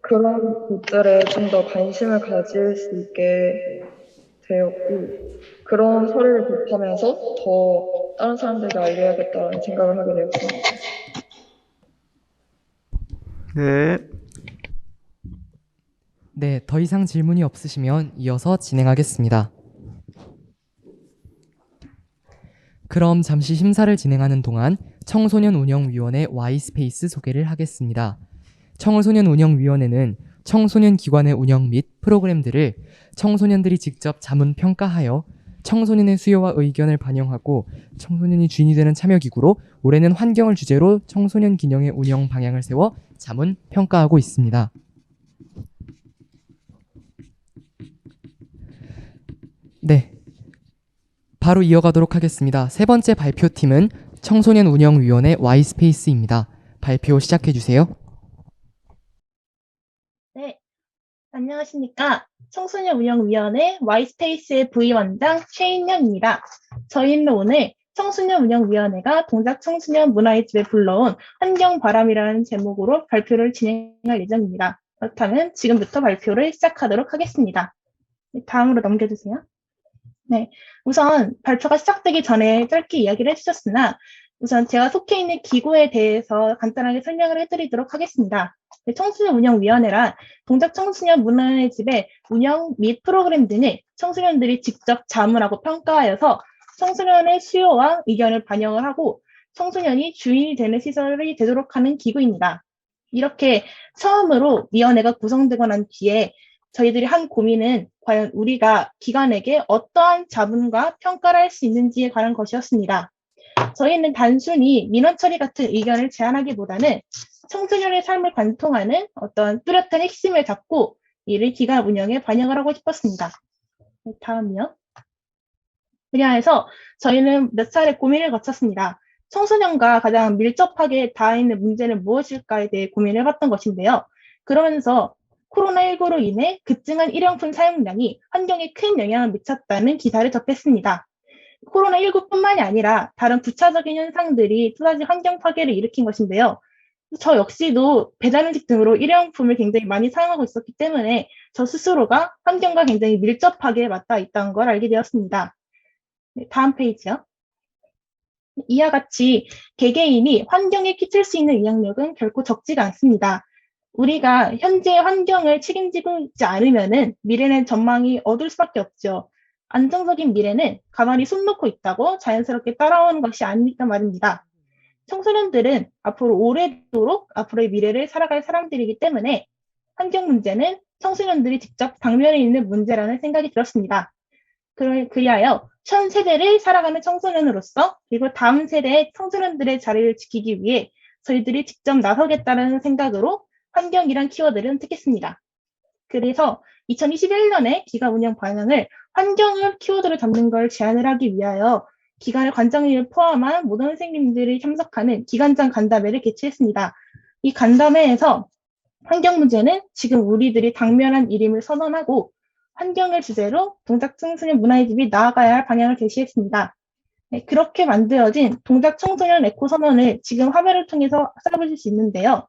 것들에 좀 더 관심을 가질 수 있게 되었고 그런 사례를 접하면서 더 다른 사람들에게 알려야겠다는 생각을 하게 되었습니다. 네. 네, 더 이상 질문이 없으시면 이어서 진행하겠습니다. 그럼 잠시 심사를 진행하는 동안 청소년 운영위원회 Y스페이스 소개를 하겠습니다. 청소년 운영위원회는 청소년 기관의 운영 및 프로그램들을 청소년들이 직접 자문 평가하여 청소년의 수요와 의견을 반영하고 청소년이 주인이 되는 참여기구로 올해는 환경을 주제로 청소년 기능의 운영 방향을 세워 자문 평가하고 있습니다. 네, 바로 이어가도록 하겠습니다. 세 번째 발표팀은 청소년 운영위원회 Y스페이스입니다. 발표 시작해주세요. 네, 안녕하십니까. 청소년 운영위원회 Y스페이스의 부위원장 최인영입니다. 저희는 오늘 청소년 운영위원회가 동작 청소년 문화의 집에 불러온 환경바람이라는 제목으로 발표를 진행할 예정입니다. 그렇다면 지금부터 발표를 시작하도록 하겠습니다. 다음으로 넘겨주세요. 네, 우선 발표가 시작되기 전에 짧게 이야기를 해주셨으나 우선 제가 속해 있는 기구에 대해서 간단하게 설명을 해드리도록 하겠습니다. 청소년 운영위원회란 동작 청소년 문화의 집의 운영 및 프로그램 등을 청소년들이 직접 자문하고 평가하여서 청소년의 수요와 의견을 반영을 하고 청소년이 주인이 되는 시설이 되도록 하는 기구입니다. 이렇게 처음으로 위원회가 구성되고 난 뒤에 저희들이 한 고민은 과연 우리가 기관에게 어떠한 자문과 평가를 할 수 있는지에 관한 것이었습니다. 저희는 단순히 민원 처리 같은 의견을 제안하기보다는 청소년의 삶을 관통하는 어떤 뚜렷한 핵심을 잡고 이를 기관 운영에 반영을 하고 싶었습니다. 다음이요. 그리하여서 저희는 몇 차례 고민을 거쳤습니다. 청소년과 가장 밀접하게 닿아 있는 문제는 무엇일까에 대해 고민을 해봤던 것인데요. 그러면서 코로나19로 인해 급증한 일회용품 사용량이 환경에 큰 영향을 미쳤다는 기사를 접했습니다. 코로나19뿐만이 아니라 다른 부차적인 현상들이 또다시 환경 파괴를 일으킨 것인데요. 저 역시도 배달음식 등으로 일회용품을 굉장히 많이 사용하고 있었기 때문에 저 스스로가 환경과 굉장히 밀접하게 맞닿아 있다는 걸 알게 되었습니다. 네, 다음 페이지요. 이와 같이 개개인이 환경에 끼칠 수 있는 영향력은 결코 적지가 않습니다. 우리가 현재 환경을 책임지고 있지 않으면은 미래는 전망이 어두울 수밖에 없죠. 안정적인 미래는 가만히 손 놓고 있다고 자연스럽게 따라오는 것이 아니니까 말입니다. 청소년들은 앞으로 오래도록 앞으로의 미래를 살아갈 사람들이기 때문에 환경 문제는 청소년들이 직접 당면에 있는 문제라는 생각이 들었습니다. 그리하여 현 세대를 살아가는 청소년으로서 그리고 다음 세대의 청소년들의 자리를 지키기 위해 저희들이 직접 나서겠다는 생각으로 환경이란 키워드를 선택했습니다. 그래서 2021년에 기간 운영 방향을 환경을 키워드로 잡는 걸 제안을 하기 위하여 기간의 관장님을 포함한 모든 선생님들이 참석하는 기간장 간담회를 개최했습니다. 이 간담회에서 환경 문제는 지금 우리들이 당면한 일임을 선언하고 환경을 주제로 동작 청소년 문화의 집이 나아가야 할 방향을 제시했습니다. 네, 그렇게 만들어진 동작 청소년 에코 선언을 지금 화면을 통해서 써보실 수 있는데요.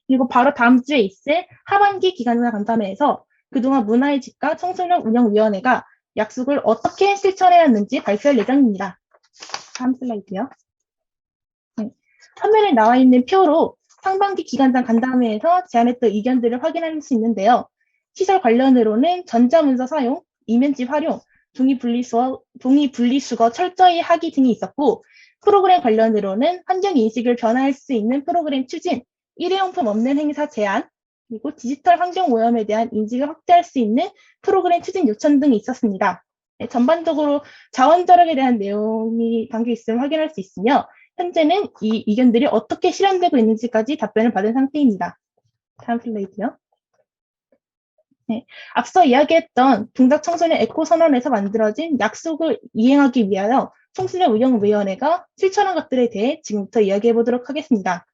그리고 바로 다음 주에 있을 하반기 기간장 간담회에서 그동안 문화의 집과 청소년 운영위원회가 약속을 어떻게 실천해왔는지 발표할 예정입니다. 다음 슬라이드요. 네, 화면에 나와 있는 표로 상반기 기간장 간담회에서 제안했던 의견들을 확인할 수 있는데요. 시설 관련으로는 전자문서 사용, 이면지 활용, 종이 분리수거 철저히 하기 등이 있었고, 프로그램 관련으로는 환경 인식을 변화할 수 있는 프로그램 추진, 일회용품 없는 행사 제한, 그리고 디지털 환경 오염에 대한 인식을 확대할 수 있는 프로그램 추진 요청 등이 있었습니다. 네, 전반적으로 자원 절약에 대한 내용이 담겨 있음을 확인할 수 있으며, 현재는 이 의견들이 어떻게 실현되고 있는지까지 답변을 받은 상태입니다. 다음 슬라이드요. 네, 앞서 이야기했던 동작 청소년 에코 선언에서 만들어진 약속을 이행하기 위하여 청소년 운영위원회가 실천한 것들에 대해 지금부터 이야기해 보도록 하겠습니다.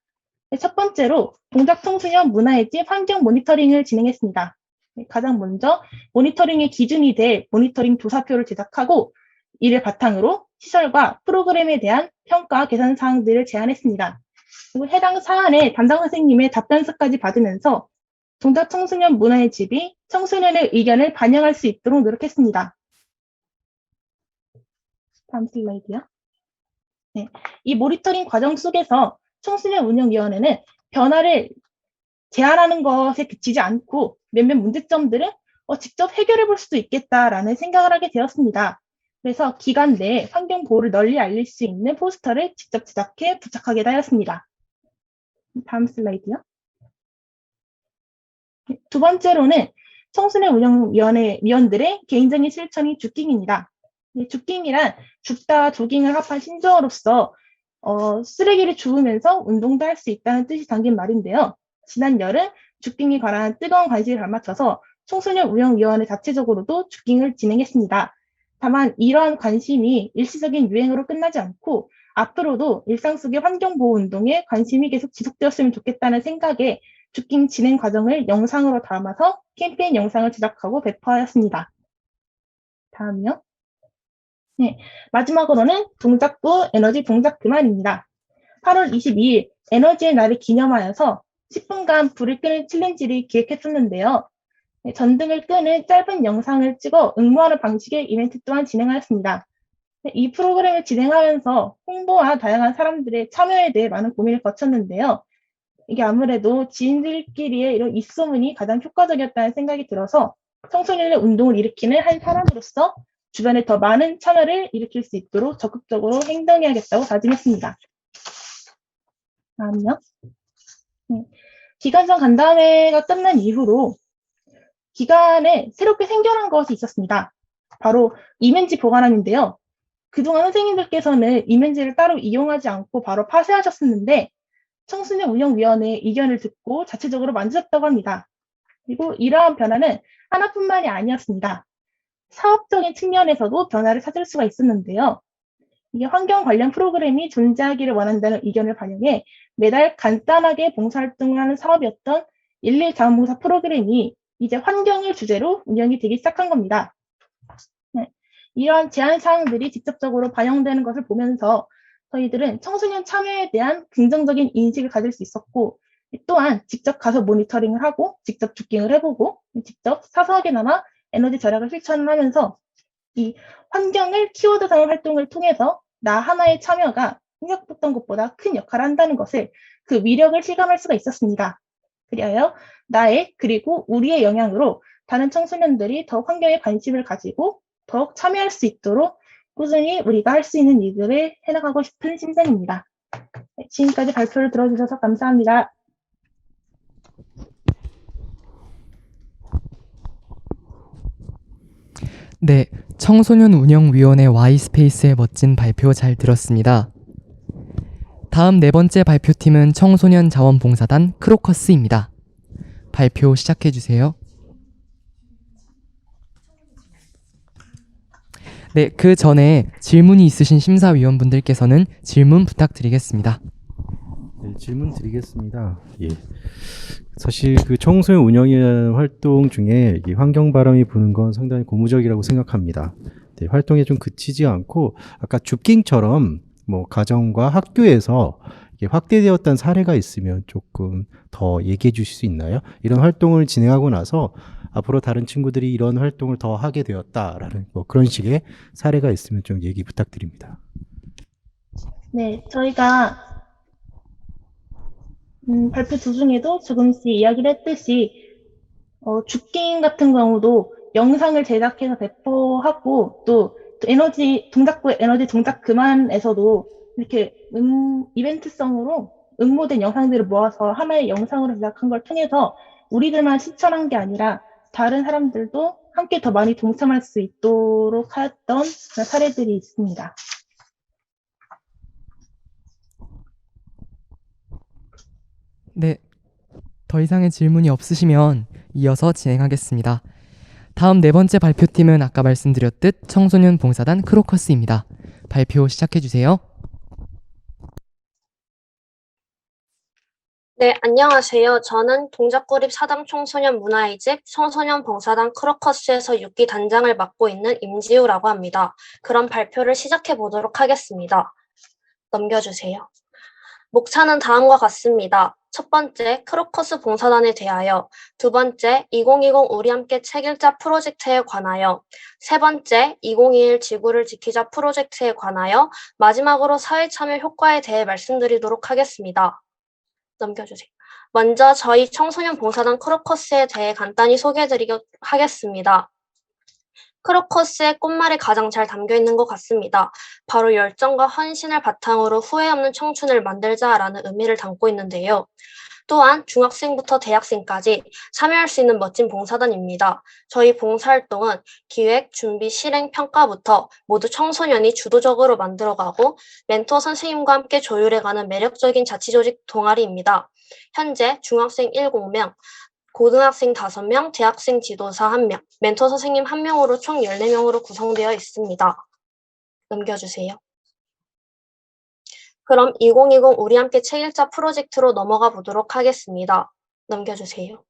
네, 첫 번째로 동작 청소년 문화의 집 환경 모니터링을 진행했습니다. 네, 가장 먼저 모니터링의 기준이 될 모니터링 조사표를 제작하고 이를 바탕으로 시설과 프로그램에 대한 평가 개선 사항들을 제안했습니다. 그리고 해당 사안에 담당 선생님의 답변서까지 받으면서 동작 청소년 문화의 집이 청소년의 의견을 반영할 수 있도록 노력했습니다. 다음 슬라이드요. 네, 이 모니터링 과정 속에서 청소년 운영위원회는 변화를 제안하는 것에 그치지 않고 몇몇 문제점들을 직접 해결해 볼 수도 있겠다라는 생각을 하게 되었습니다. 그래서 기간 내에 환경 보호를 널리 알릴 수 있는 포스터를 직접 제작해 부착하게 되었습니다. 다음 슬라이드요. 두 번째로는 청소년 운영위원회 위원들의 개인적인 실천이 주깅입니다. 주깅이란 죽다 조깅을 합한 신조어로서 쓰레기를 주우면서 운동도 할 수 있다는 뜻이 담긴 말인데요. 지난 여름 주깅에 관한 뜨거운 관심을 발맞춰서 청소년 운영위원회 자체적으로도 주깅을 진행했습니다. 다만 이러한 관심이 일시적인 유행으로 끝나지 않고 앞으로도 일상 속의 환경보호 운동에 관심이 계속 지속되었으면 좋겠다는 생각에 주깅 진행 과정을 영상으로 담아서 캠페인 영상을 제작하고 배포하였습니다. 다음이요. 네, 마지막으로는 동작구 에너지 동작 그만입니다. 8월 22일 에너지의 날을 기념하여서 10분간 불을 끄는 챌린지를 기획했었는데요. 네, 전등을 끄는 짧은 영상을 찍어 응모하는 방식의 이벤트 또한 진행하였습니다. 네, 이 프로그램을 진행하면서 홍보와 다양한 사람들의 참여에 대해 많은 고민을 거쳤는데요. 이게 아무래도 지인들끼리의 이런 입소문이 가장 효과적이었다는 생각이 들어서 청소년의 운동을 일으키는 한 사람으로서 주변에 더 많은 참여를 일으킬 수 있도록 적극적으로 행동해야겠다고 다짐했습니다. 다음요. 네. 기간장 간담회가 끝난 이후로 기간에 새롭게 생겨난 것이 있었습니다. 바로 이면지 보관함인데요. 그동안 선생님들께서는 이면지를 따로 이용하지 않고 바로 파쇄하셨었는데 청소년 운영위원회의 의견을 듣고 자체적으로 만드셨다고 합니다. 그리고 이러한 변화는 하나뿐만이 아니었습니다. 사업적인 측면에서도 변화를 찾을 수가 있었는데요. 이게 환경 관련 프로그램이 존재하기를 원한다는 의견을 반영해 매달 간단하게 봉사활동을 하는 사업이었던 11 자원봉사 프로그램이 이제 환경을 주제로 운영이 되기 시작한 겁니다. 네. 이러한 제안 사항들이 직접적으로 반영되는 것을 보면서 저희들은 청소년 참여에 대한 긍정적인 인식을 가질 수 있었고, 또한 직접 가서 모니터링을 하고, 직접 주깅을 해보고, 직접 사소하게나마 에너지 절약을 실천하면서 이 환경을 키워드 삼은 활동을 통해서 나 하나의 참여가 생각했던 것보다 큰 역할을 한다는 것을 그 위력을 실감할 수가 있었습니다. 그리하여 나의 그리고 우리의 영향으로 다른 청소년들이 더욱 환경에 관심을 가지고 더욱 참여할 수 있도록 꾸준히 우리가 할 수 있는 일들을 해나가고 싶은 심정입니다. 네, 지금까지 발표를 들어주셔서 감사합니다. 네, 청소년 운영위원회 Y스페이스의 멋진 발표 잘 들었습니다. 다음 네 번째 발표팀은 청소년 자원봉사단 크로커스입니다. 발표 시작해주세요. 네, 그 전에 질문이 있으신 심사위원분들께서는 질문 부탁드리겠습니다. 네, 질문 드리겠습니다. 예. 사실 그 청소년 운영위원 활동 중에 이 환경 바람이 부는 건 상당히 고무적이라고 생각합니다. 네, 활동에 좀 그치지 않고 아까 줍깅처럼 뭐 가정과 학교에서 이게 확대되었던 사례가 있으면 조금 더 얘기해 주실 수 있나요? 이런 활동을 진행하고 나서 앞으로 다른 친구들이 이런 활동을 더 하게 되었다라는 뭐 그런 식의 사례가 있으면 좀 얘기 부탁드립니다. 네, 저희가 발표 도중에도 조금씩 이야기를 했듯이 줍깅 같은 경우도 영상을 제작해서 배포하고 또 동작구 에너지 동작 그만에서도 이렇게 이벤트성으로 응모된 영상들을 모아서 하나의 영상으로 제작한 걸 통해서 우리들만 실천한 게 아니라 다른 사람들도 함께 더 많이 동참할 수 있도록 하였던 그런 사례들이 있습니다. 네, 더 이상의 질문이 없으시면 이어서 진행하겠습니다. 다음 네 번째 발표팀은 아까 말씀드렸듯 청소년 봉사단 크로커스입니다. 발표 시작해주세요. 네, 안녕하세요. 저는 동작구립 사당 청소년 문화의 집 청소년 봉사단 크로커스에서 6기 단장을 맡고 있는 임지우라고 합니다. 그럼 발표를 시작해 보도록 하겠습니다. 넘겨주세요. 목차는 다음과 같습니다. 첫 번째, 크로커스 봉사단에 대하여, 두 번째, 2020 우리 함께 책 읽자 프로젝트에 관하여, 세 번째, 2021 지구를 지키자 프로젝트에 관하여, 마지막으로 사회 참여 효과에 대해 말씀드리도록 하겠습니다. 넘겨주세요. 먼저 저희 청소년 봉사단 크로커스에 대해 간단히 소개해드리도록 하겠습니다. 크로커스의 꽃말에 가장 잘 담겨있는 것 같습니다. 바로 열정과 헌신을 바탕으로 후회 없는 청춘을 만들자라는 의미를 담고 있는데요. 또한 중학생부터 대학생까지 참여할 수 있는 멋진 봉사단입니다. 저희 봉사활동은 기획, 준비, 실행, 평가부터 모두 청소년이 주도적으로 만들어가고 멘토 선생님과 함께 조율해가는 매력적인 자치조직 동아리입니다. 현재 중학생 7명, 고등학생 5명, 대학생 지도사 1명, 멘토 선생님 1명으로 총 14명으로 구성되어 있습니다. 넘겨주세요. 그럼 2020 우리 함께 책 읽자 프로젝트로 넘어가 보도록 하겠습니다. 넘겨주세요.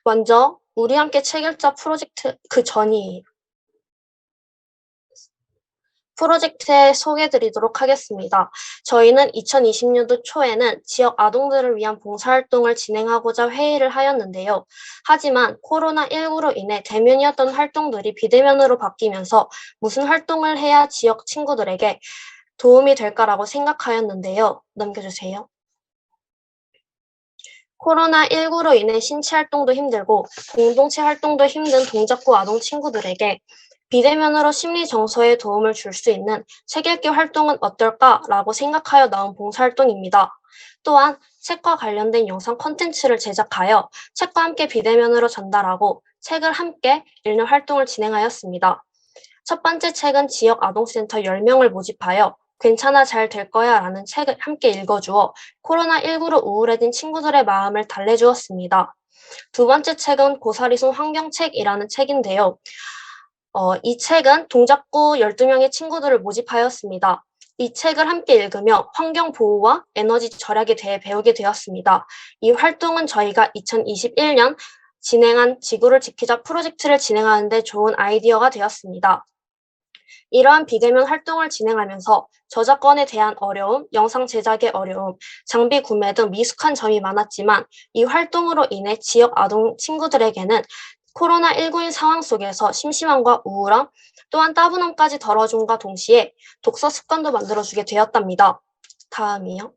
먼저 우리 함께 책 읽자 프로젝트 그 전이에요. 프로젝트에 소개해드리도록 하겠습니다. 저희는 2020년도 초에는 지역 아동들을 위한 봉사활동을 진행하고자 회의를 하였는데요. 하지만 코로나19로 인해 대면이었던 활동들이 비대면으로 바뀌면서 무슨 활동을 해야 지역 친구들에게 도움이 될까라고 생각하였는데요. 넘겨주세요. 코로나19로 인해 신체 활동도 힘들고 공동체 활동도 힘든 동작구 아동 친구들에게 비대면으로 심리 정서에 도움을 줄 수 있는 책 읽기 활동은 어떨까라고 생각하여 나온 봉사활동입니다. 또한 책과 관련된 영상 콘텐츠를 제작하여 책과 함께 비대면으로 전달하고 책을 함께 읽는 활동을 진행하였습니다. 첫 번째 책은 지역 아동센터 10명을 모집하여 괜찮아 잘 될 거야 라는 책을 함께 읽어주어 코로나19로 우울해진 친구들의 마음을 달래주었습니다. 두 번째 책은 고사리송 환경책이라는 책인데요. 이 책은 동작구 12명의 친구들을 모집하였습니다. 이 책을 함께 읽으며 환경보호와 에너지 절약에 대해 배우게 되었습니다. 이 활동은 저희가 2021년 진행한 지구를 지키자 프로젝트를 진행하는 데 좋은 아이디어가 되었습니다. 이러한 비대면 활동을 진행하면서 저작권에 대한 어려움, 영상 제작의 어려움, 장비 구매 등 미숙한 점이 많았지만 이 활동으로 인해 지역 아동 친구들에게는 코로나19인 상황 속에서 심심함과 우울함, 또한 따분함까지 덜어줌과 동시에 독서 습관도 만들어주게 되었답니다. 다음이요.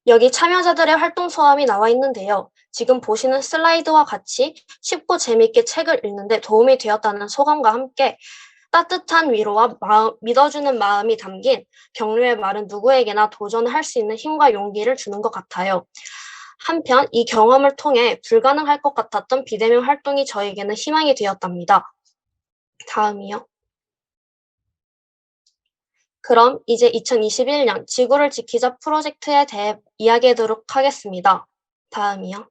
여기 참여자들의 활동 소감이 나와 있는데요. 지금 보시는 슬라이드와 같이 쉽고 재미있게 책을 읽는데 도움이 되었다는 소감과 함께 따뜻한 위로와 믿어주는 마음이 담긴 격려의 말은 누구에게나 도전할 수 있는 힘과 용기를 주는 것 같아요. 한편 이 경험을 통해 불가능할 것 같았던 비대면 활동이 저에게는 희망이 되었답니다. 다음이요. 그럼 이제 2021년 지구를 지키자 프로젝트에 대해 이야기하도록 하겠습니다. 다음이요.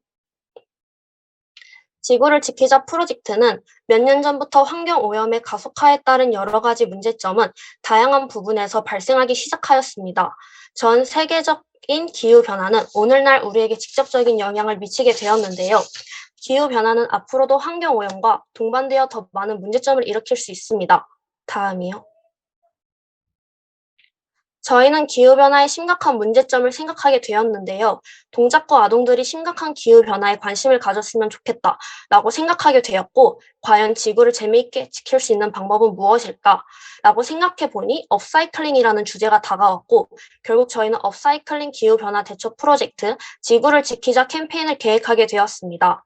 지구를 지키자 프로젝트는 몇 년 전부터 환경오염의 가속화에 따른 여러 가지 문제점은 다양한 부분에서 발생하기 시작하였습니다. 전 세계적인 기후변화는 오늘날 우리에게 직접적인 영향을 미치게 되었는데요. 기후변화는 앞으로도 환경오염과 동반되어 더 많은 문제점을 일으킬 수 있습니다. 다음이요. 저희는 기후변화의 심각한 문제점을 생각하게 되었는데요. 동작과 아동들이 심각한 기후변화에 관심을 가졌으면 좋겠다라고 생각하게 되었고, 과연 지구를 재미있게 지킬 수 있는 방법은 무엇일까라고 생각해 보니 업사이클링이라는 주제가 다가왔고, 결국 저희는 업사이클링 기후변화 대처 프로젝트 지구를 지키자 캠페인을 계획하게 되었습니다.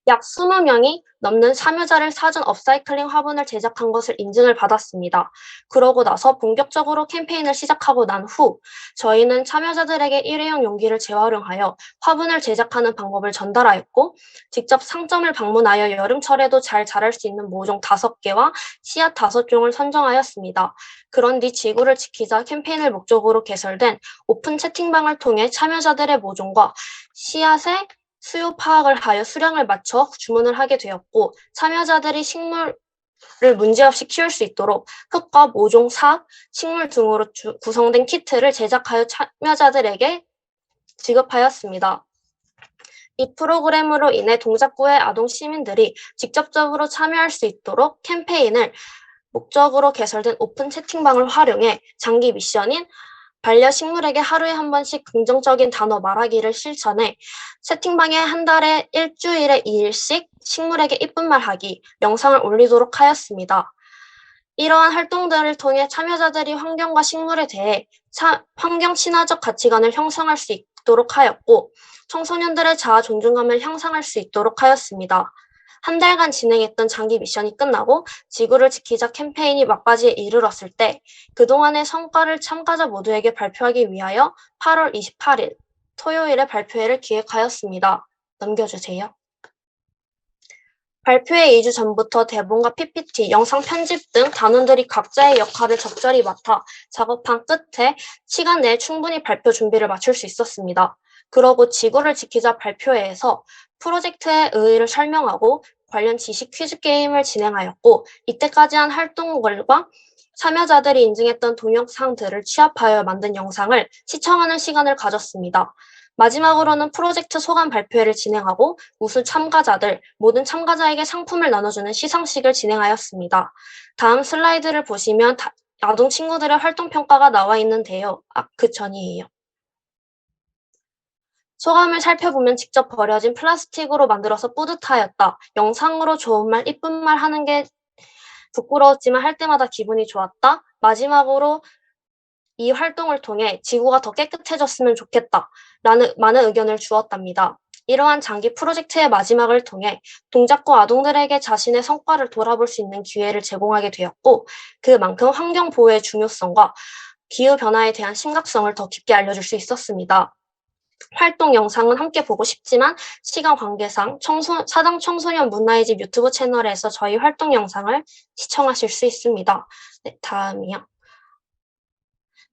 약 20명이 넘는 참여자를 사전 업사이클링 화분을 제작한 것을 인증을 받았습니다. 그러고 나서 본격적으로 캠페인을 시작하고 난 후 저희는 참여자들에게 일회용 용기를 재활용하여 화분을 제작하는 방법을 전달하였고 직접 상점을 방문하여 여름철에도 잘 자랄 수 있는 모종 5개와 씨앗 5종을 선정하였습니다. 그런 뒤 지구를 지키자 캠페인을 목적으로 개설된 오픈 채팅방을 통해 참여자들의 모종과 씨앗의 수요 파악을 하여 수량을 맞춰 주문을 하게 되었고 참여자들이 식물을 문제없이 키울 수 있도록 흙과 모종, 삽, 식물 등으로 구성된 키트를 제작하여 참여자들에게 지급하였습니다. 이 프로그램으로 인해 동작구의 아동 시민들이 직접적으로 참여할 수 있도록 캠페인을 목적으로 개설된 오픈 채팅방을 활용해 장기 미션인 반려식물에게 하루에 한 번씩 긍정적인 단어 말하기를 실천해 채팅방에 한 달에 일주일에 2일씩 식물에게 이쁜 말 하기 영상을 올리도록 하였습니다. 이러한 활동들을 통해 참여자들이 환경과 식물에 대해 환경 친화적 가치관을 형성할 수 있도록 하였고 청소년들의 자아 존중감을 향상할 수 있도록 하였습니다. 한 달간 진행했던 장기 미션이 끝나고 지구를 지키자 캠페인이 막바지에 이르렀을 때 그동안의 성과를 참가자 모두에게 발표하기 위하여 8월 28일 토요일에 발표회를 기획하였습니다. 넘겨주세요. 발표회 2주 전부터 대본과 PPT, 영상 편집 등 단원들이 각자의 역할을 적절히 맡아 작업한 끝에 시간 내에 충분히 발표 준비를 마칠 수 있었습니다. 그러고 지구를 지키자 발표회에서 프로젝트의 의의를 설명하고 관련 지식 퀴즈 게임을 진행하였고 이때까지 한 활동들과 참여자들이 인증했던 동영상들을 취합하여 만든 영상을 시청하는 시간을 가졌습니다. 마지막으로는 프로젝트 소감 발표회를 진행하고 우수 참가자들, 모든 참가자에게 상품을 나눠주는 시상식을 진행하였습니다. 다음 슬라이드를 보시면 아동 친구들의 활동 평가가 나와 있는데요. 그 전이에요. 소감을 살펴보면 직접 버려진 플라스틱으로 만들어서 뿌듯하였다. 영상으로 좋은 말, 이쁜 말 하는 게 부끄러웠지만 할 때마다 기분이 좋았다. 마지막으로 이 활동을 통해 지구가 더 깨끗해졌으면 좋겠다. 라는 많은 의견을 주었답니다. 이러한 장기 프로젝트의 마지막을 통해 동작구 아동들에게 자신의 성과를 돌아볼 수 있는 기회를 제공하게 되었고 그만큼 환경보호의 중요성과 기후변화에 대한 심각성을 더 깊게 알려줄 수 있었습니다. 활동 영상은 함께 보고 싶지만 시간 관계상 사당 청소년 문화의 집 유튜브 채널에서 저희 활동 영상을 시청하실 수 있습니다. 네, 다음이요.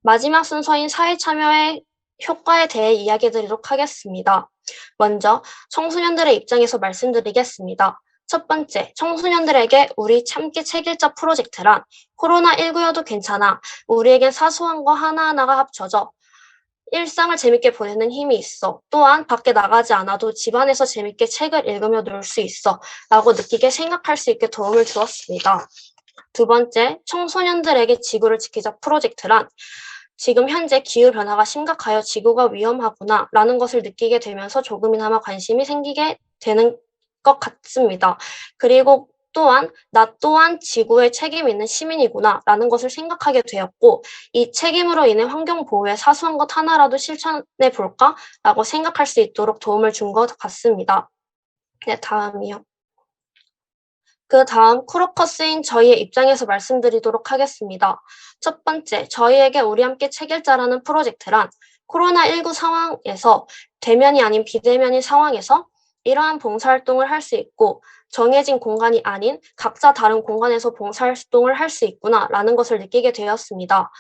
마지막 순서인 사회 참여의 효과에 대해 이야기해드리도록 하겠습니다. 먼저 청소년들의 입장에서 말씀드리겠습니다. 첫 번째, 청소년들에게 우리 참기 책 읽자 프로젝트란 코로나19여도 괜찮아. 우리에겐 사소한 거 하나하나가 합쳐져 일상을 재밌게 보내는 힘이 있어. 또한 밖에 나가지 않아도 집안에서 재밌게 책을 읽으며 놀 수 있어. 라고 느끼게 생각할 수 있게 도움을 주었습니다. 두 번째, 청소년들에게 지구를 지키자 프로젝트란 지금 현재 기후변화가 심각하여 지구가 위험하구나 라는 것을 느끼게 되면서 조금이나마 관심이 생기게 되는 것 같습니다. 그리고 또한 나 또한 지구에 책임 있는 시민이구나 라는 것을 생각하게 되었고 이 책임으로 인해 환경 보호에 사소한 것 하나라도 실천해 볼까? 라고 생각할 수 있도록 도움을 준 것 같습니다. 네, 다음이요. 그 다음 크로커스인 저희의 입장에서 말씀드리도록 하겠습니다. 첫 번째, 저희에게 우리 함께 책 읽자라는 프로젝트란 코로나19 상황에서 대면이 아닌 비대면인 상황에서 이러한 봉사활동을 할 수 있고 정해진 공간이 아닌 각자 다른 공간에서 봉사활동을 할 수 있구나라는 것을 느끼게 되었습니다.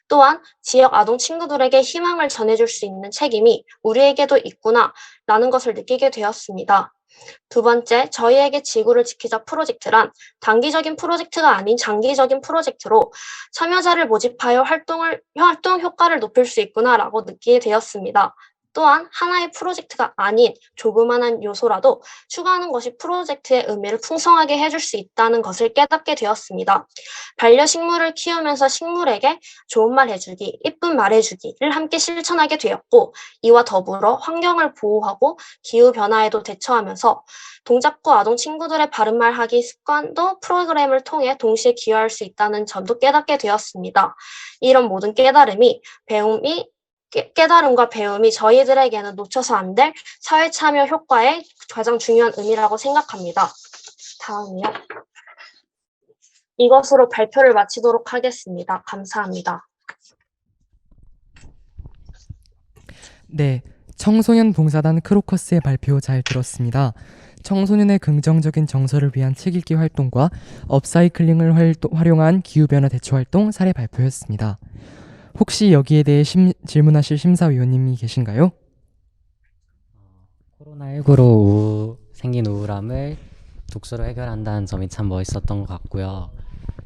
또한 지역 아동 친구들에게 희망을 전해줄 수 있는 책임이 우리에게도 있구나라는 것을 느끼게 되었습니다. 두 번째, 저희에게 지구를 지키자 프로젝트란 단기적인 프로젝트가 아닌 장기적인 프로젝트로 참여자를 모집하여 활동 효과를 높일 수 있구나라고 느끼게 되었습니다. 또한 하나의 프로젝트가 아닌 조그마한 요소라도 추가하는 것이 프로젝트의 의미를 풍성하게 해줄 수 있다는 것을 깨닫게 되었습니다. 반려식물을 키우면서 식물에게 좋은 말 해주기, 이쁜 말 해주기를 함께 실천하게 되었고 이와 더불어 환경을 보호하고 기후변화에도 대처하면서 동작구 아동 친구들의 바른말하기 습관도 프로그램을 통해 동시에 기여할 수 있다는 점도 깨닫게 되었습니다. 이런 모든 깨달음과 배움이 저희들에게는 놓쳐서 안 될 사회 참여 효과의 가장 중요한 의미라고 생각합니다. 다음이요. 이것으로 발표를 마치도록 하겠습니다. 감사합니다. 네, 청소년 봉사단 크로커스의 발표 잘 들었습니다. 청소년의 긍정적인 정서를 위한 책 읽기 활동과 업사이클링을 활용한 기후변화 대처 활동 사례 발표였습니다. 혹시 여기에 대해 질문하실 심사위원님이 계신가요? 코로나19로 생긴 우울함을 독서로 해결한다는 점이 참 멋있었던 것 같고요.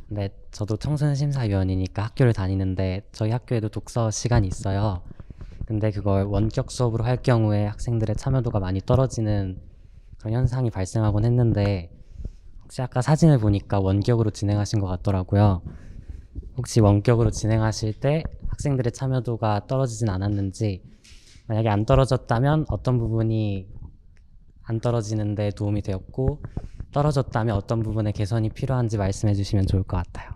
근데 저도 청소년 심사위원이니까 학교를 다니는데 저희 학교에도 독서 시간이 있어요. 근데 그걸 원격 수업으로 할 경우에 학생들의 참여도가 많이 떨어지는 그런 현상이 발생하곤 했는데 혹시 아까 사진을 보니까 원격으로 진행하신 것 같더라고요. 혹시 원격으로 진행하실 때 학생들의 참여도가 떨어지진 않았는지, 만약에 안 떨어졌다면 어떤 부분이 안 떨어지는 데 도움이 되었고 떨어졌다면 어떤 부분에 개선이 필요한지 말씀해 주시면 좋을 것 같아요.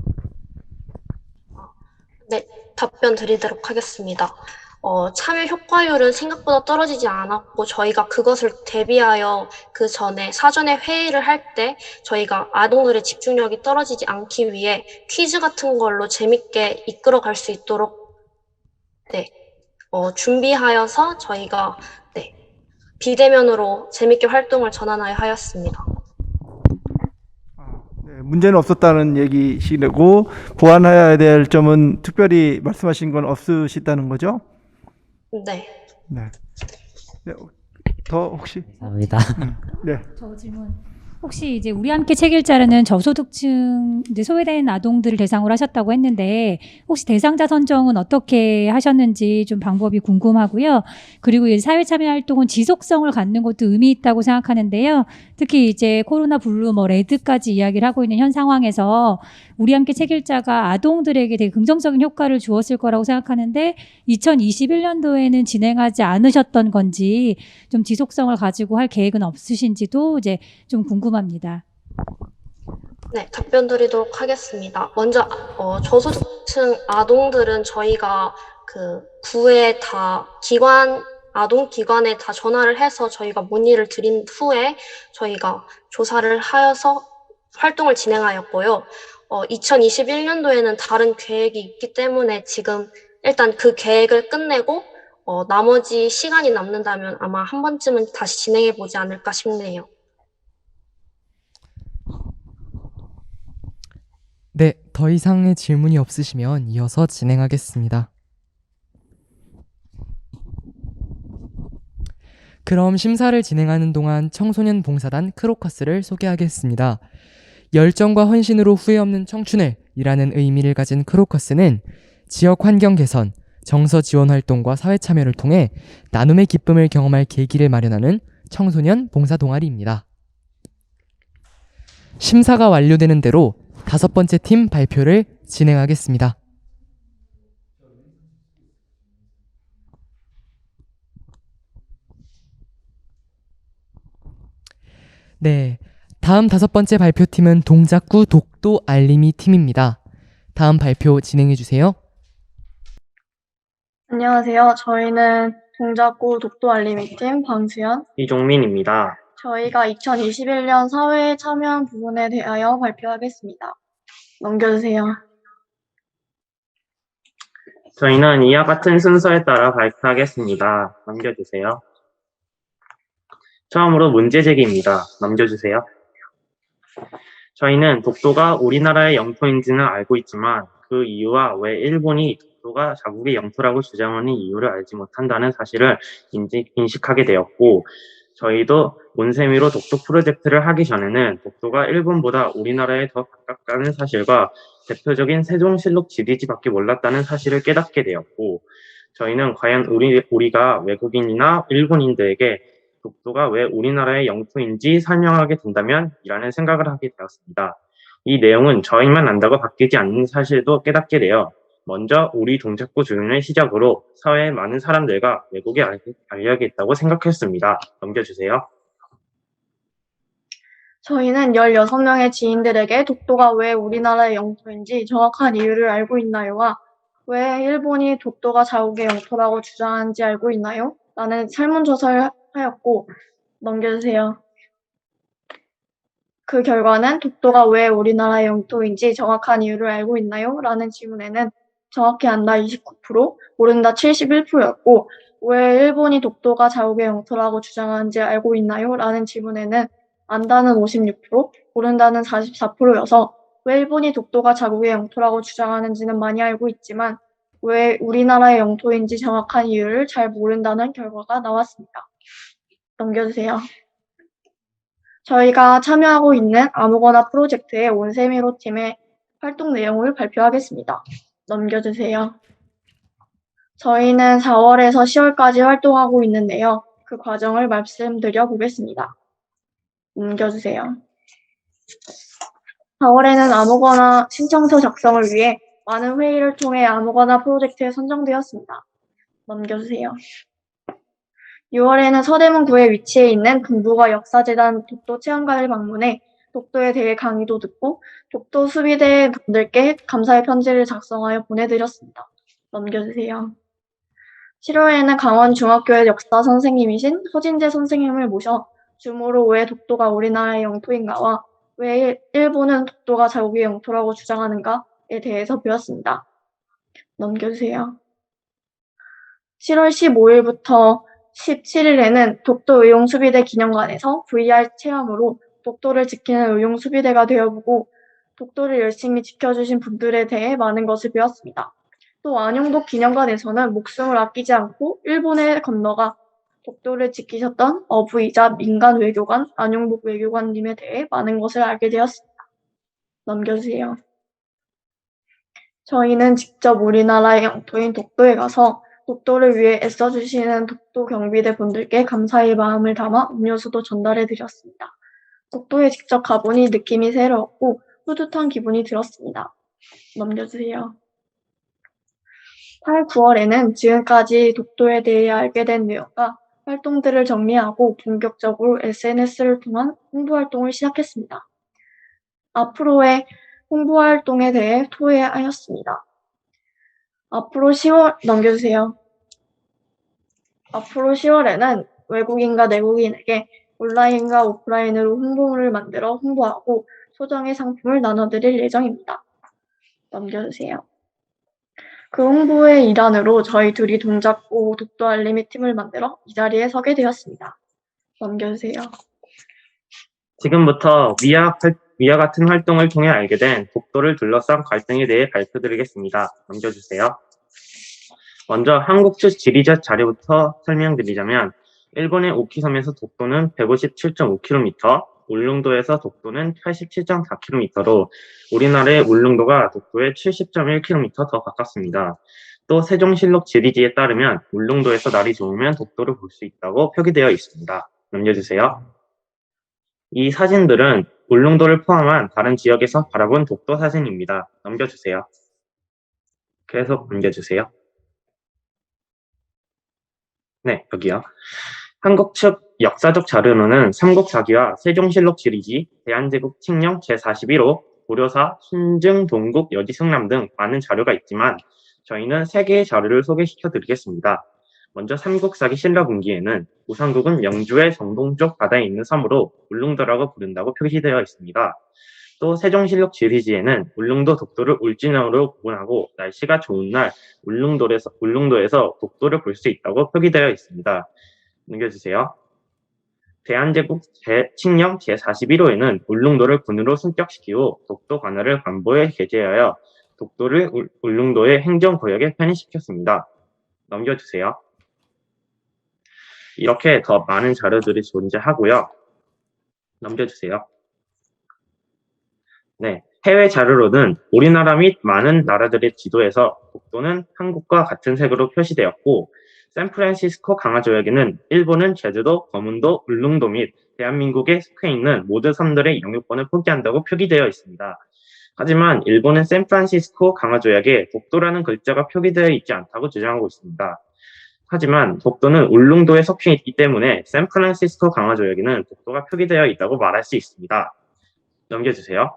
네, 답변 드리도록 하겠습니다. 참여 효과율은 생각보다 떨어지지 않았고 저희가 그것을 대비하여 그 전에 사전에 회의를 할 때 저희가 아동들의 집중력이 떨어지지 않기 위해 퀴즈 같은 걸로 재밌게 이끌어갈 수 있도록 준비하여서 저희가 비대면으로 재밌게 활동을 전환하여 하였습니다. 네, 문제는 없었다는 얘기시고 보완해야 될 점은 특별히 말씀하신 건 없으시다는 거죠? 네. 네. 네. 더 혹시? 감사합니다. 네. 저 질문. 혹시 이제 우리 함께 책 읽자라는 저소득층 이제 소외된 아동들을 대상으로 하셨다고 했는데 혹시 대상자 선정은 어떻게 하셨는지 좀 방법이 궁금하고요. 그리고 이제 사회 참여 활동은 지속성을 갖는 것도 의미 있다고 생각하는데요. 특히 이제 코로나 블루 레드까지 이야기를 하고 있는 현 상황에서 우리 함께 책 읽자가 아동들에게 되게 긍정적인 효과를 주었을 거라고 생각하는데 2021년도에는 진행하지 않으셨던 건지 좀 지속성을 가지고 할 계획은 없으신지도 이제 좀 궁금합니다. 네, 답변 드리도록 하겠습니다. 먼저 저소득층 아동들은 저희가 그 구에 다 아동기관에 다 전화를 해서 저희가 문의를 드린 후에 저희가 조사를 하여서 활동을 진행하였고요. 2021년도에는 다른 계획이 있기 때문에 지금 일단 그 계획을 끝내고 나머지 시간이 남는다면 아마 한 번쯤은 다시 진행해보지 않을까 싶네요. 네, 더 이상의 질문이 없으시면 이어서 진행하겠습니다. 그럼 심사를 진행하는 동안 청소년 봉사단 크로커스를 소개하겠습니다. 열정과 헌신으로 후회 없는 청춘을 이라는 의미를 가진 크로커스는 지역 환경 개선, 정서 지원 활동과 사회 참여를 통해 나눔의 기쁨을 경험할 계기를 마련하는 청소년 봉사 동아리입니다. 심사가 완료되는 대로 5번째 팀 발표를 진행하겠습니다. 네, 다음 5번째 발표팀은 동작구 독도 알림이 팀입니다. 다음 발표 진행해주세요. 안녕하세요. 저희는 동작구 독도 알림이 팀 방수연, 이종민입니다. 저희가 2021년 사회에 참여한 부분에 대하여 발표하겠습니다. 넘겨주세요. 저희는 이와 같은 순서에 따라 발표하겠습니다. 넘겨주세요. 처음으로 문제 제기입니다. 넘겨주세요. 저희는 독도가 우리나라의 영토인지는 알고 있지만 그 이유와 왜 일본이 독도가 자국의 영토라고 주장하는 이유를 알지 못한다는 사실을 인식하게 되었고, 저희도 온세미로 독도 프로젝트를 하기 전에는 독도가 일본보다 우리나라에 더 가깝다는 사실과 대표적인 세종실록 지리지밖에 몰랐다는 사실을 깨닫게 되었고, 저희는 과연 우리가 외국인이나 일본인들에게 독도가 왜 우리나라의 영토인지 설명하게 된다면 이라는 생각을 하게 되었습니다. 이 내용은 저희만 안다고 바뀌지 않는 사실도 깨닫게 되어 먼저 우리 동작구 주민을 시작으로 사회의 많은 사람들과 외국에 알려야겠다고 생각했습니다. 넘겨주세요. 저희는 16명의 지인들에게 독도가 왜 우리나라의 영토인지 정확한 이유를 알고 있나요와 왜 일본이 독도가 자국의 영토라고 주장하는지 알고 있나요? 라는 설문조사를 하였고, 넘겨주세요. 그 결과는 독도가 왜 우리나라의 영토인지 정확한 이유를 알고 있나요? 라는 질문에는 정확히 안다 29%, 모른다 71%였고, 왜 일본이 독도가 자국의 영토라고 주장하는지 알고 있나요? 라는 질문에는 안다는 56%, 모른다는 44%여서 왜 일본이 독도가 자국의 영토라고 주장하는지는 많이 알고 있지만 왜 우리나라의 영토인지 정확한 이유를 잘 모른다는 결과가 나왔습니다. 넘겨주세요. 저희가 참여하고 있는 아무거나 프로젝트의 온세미로 팀의 활동 내용을 발표하겠습니다. 넘겨주세요. 저희는 4월에서 10월까지 활동하고 있는데요. 그 과정을 말씀드려 보겠습니다. 넘겨주세요. 4월에는 아무거나 신청서 작성을 위해 많은 회의를 통해 아무거나 프로젝트에 선정되었습니다. 넘겨주세요. 6월에는 서대문구에 위치해 있는 군부가 역사재단 독도 체험관을 방문해 독도에 대해 강의도 듣고 독도 수비대 분들께 감사의 편지를 작성하여 보내드렸습니다. 넘겨주세요. 7월에는 강원중학교의 역사 선생님이신 허진재 선생님을 모셔 줌으로 왜 독도가 우리나라의 영토인가와 왜 일본은 독도가 자국의 영토라고 주장하는가에 대해서 배웠습니다. 넘겨주세요. 7월 15일부터 17일에는 독도 의용수비대 기념관에서 VR 체험으로 독도를 지키는 의용수비대가 되어보고 독도를 열심히 지켜주신 분들에 대해 많은 것을 배웠습니다. 또 안용독 기념관에서는 목숨을 아끼지 않고 일본에 건너가 독도를 지키셨던 어부이자 민간 외교관 안용복 외교관님에 대해 많은 것을 알게 되었습니다. 넘겨주세요. 저희는 직접 우리나라의 영토인 독도에 가서 독도를 위해 애써주시는 독도 경비대 분들께 감사의 마음을 담아 음료수도 전달해 드렸습니다. 독도에 직접 가보니 느낌이 새로웠고 뿌듯한 기분이 들었습니다. 넘겨주세요. 8, 9월에는 지금까지 독도에 대해 알게 된 내용과 활동들을 정리하고 본격적으로 SNS를 통한 홍보활동을 시작했습니다. 앞으로의 홍보활동에 대해 토의하였습니다. 앞으로 10월, 넘겨주세요. 앞으로 10월에는 외국인과 내국인에게 온라인과 오프라인으로 홍보물을 만들어 홍보하고 소정의 상품을 나눠드릴 예정입니다. 넘겨주세요. 그 홍보의 일환으로 저희 둘이 동작구 독도 알림이 팀을 만들어 이 자리에 서게 되었습니다. 넘겨주세요. 지금부터 위와 같은 활동을 통해 알게 된 독도를 둘러싼 갈등에 대해 발표드리겠습니다. 넘겨주세요. 먼저 한국주 지리적 자료부터 설명드리자면 일본의 오키섬에서 독도는 157.5km, 울릉도에서 독도는 87.4km로 우리나라의 울릉도가 독도에 70.1km 더 가깝습니다. 또 세종실록 지리지에 따르면 울릉도에서 날이 좋으면 독도를 볼 수 있다고 표기되어 있습니다. 넘겨주세요. 이 사진들은 울릉도를 포함한 다른 지역에서 바라본 독도 사진입니다. 넘겨주세요. 계속 넘겨주세요. 네, 여기요. 한국 측 역사적 자료로는 삼국사기와 세종실록 지리지, 대한제국 칙령 제41호, 고려사, 순증, 동국, 여지승남 등 많은 자료가 있지만 저희는 3개의 자료를 소개시켜 드리겠습니다. 먼저 삼국사기 신라분기에는 우상국은 영주의 정동쪽 바다에 있는 섬으로 울릉도라고 부른다고 표시되어 있습니다. 또 세종실록 지리지에는 울릉도 독도를 울진으로 구분하고 날씨가 좋은 날 울릉도에서 독도를 볼 수 있다고 표기되어 있습니다. 넘겨주세요. 대한제국 칙령 제41호에는 울릉도를 군으로 승격시키고 독도 관할을 관보에 게재하여 독도를 울릉도의 행정구역에 편입시켰습니다. 넘겨주세요. 이렇게 더 많은 자료들이 존재하고요. 넘겨주세요. 네, 해외 자료로는 우리나라 및 많은 나라들의 지도에서 독도는 한국과 같은 색으로 표시되었고 샌프란시스코 강화조약에는 일본은 제주도, 거문도, 울릉도 및 대한민국에 속해 있는 모든 섬들의 영유권을 포기한다고 표기되어 있습니다. 하지만 일본은 샌프란시스코 강화조약에 독도라는 글자가 표기되어 있지 않다고 주장하고 있습니다. 하지만 독도는 울릉도에 속해 있기 때문에 샌프란시스코 강화조약에는 독도가 표기되어 있다고 말할 수 있습니다. 넘겨주세요.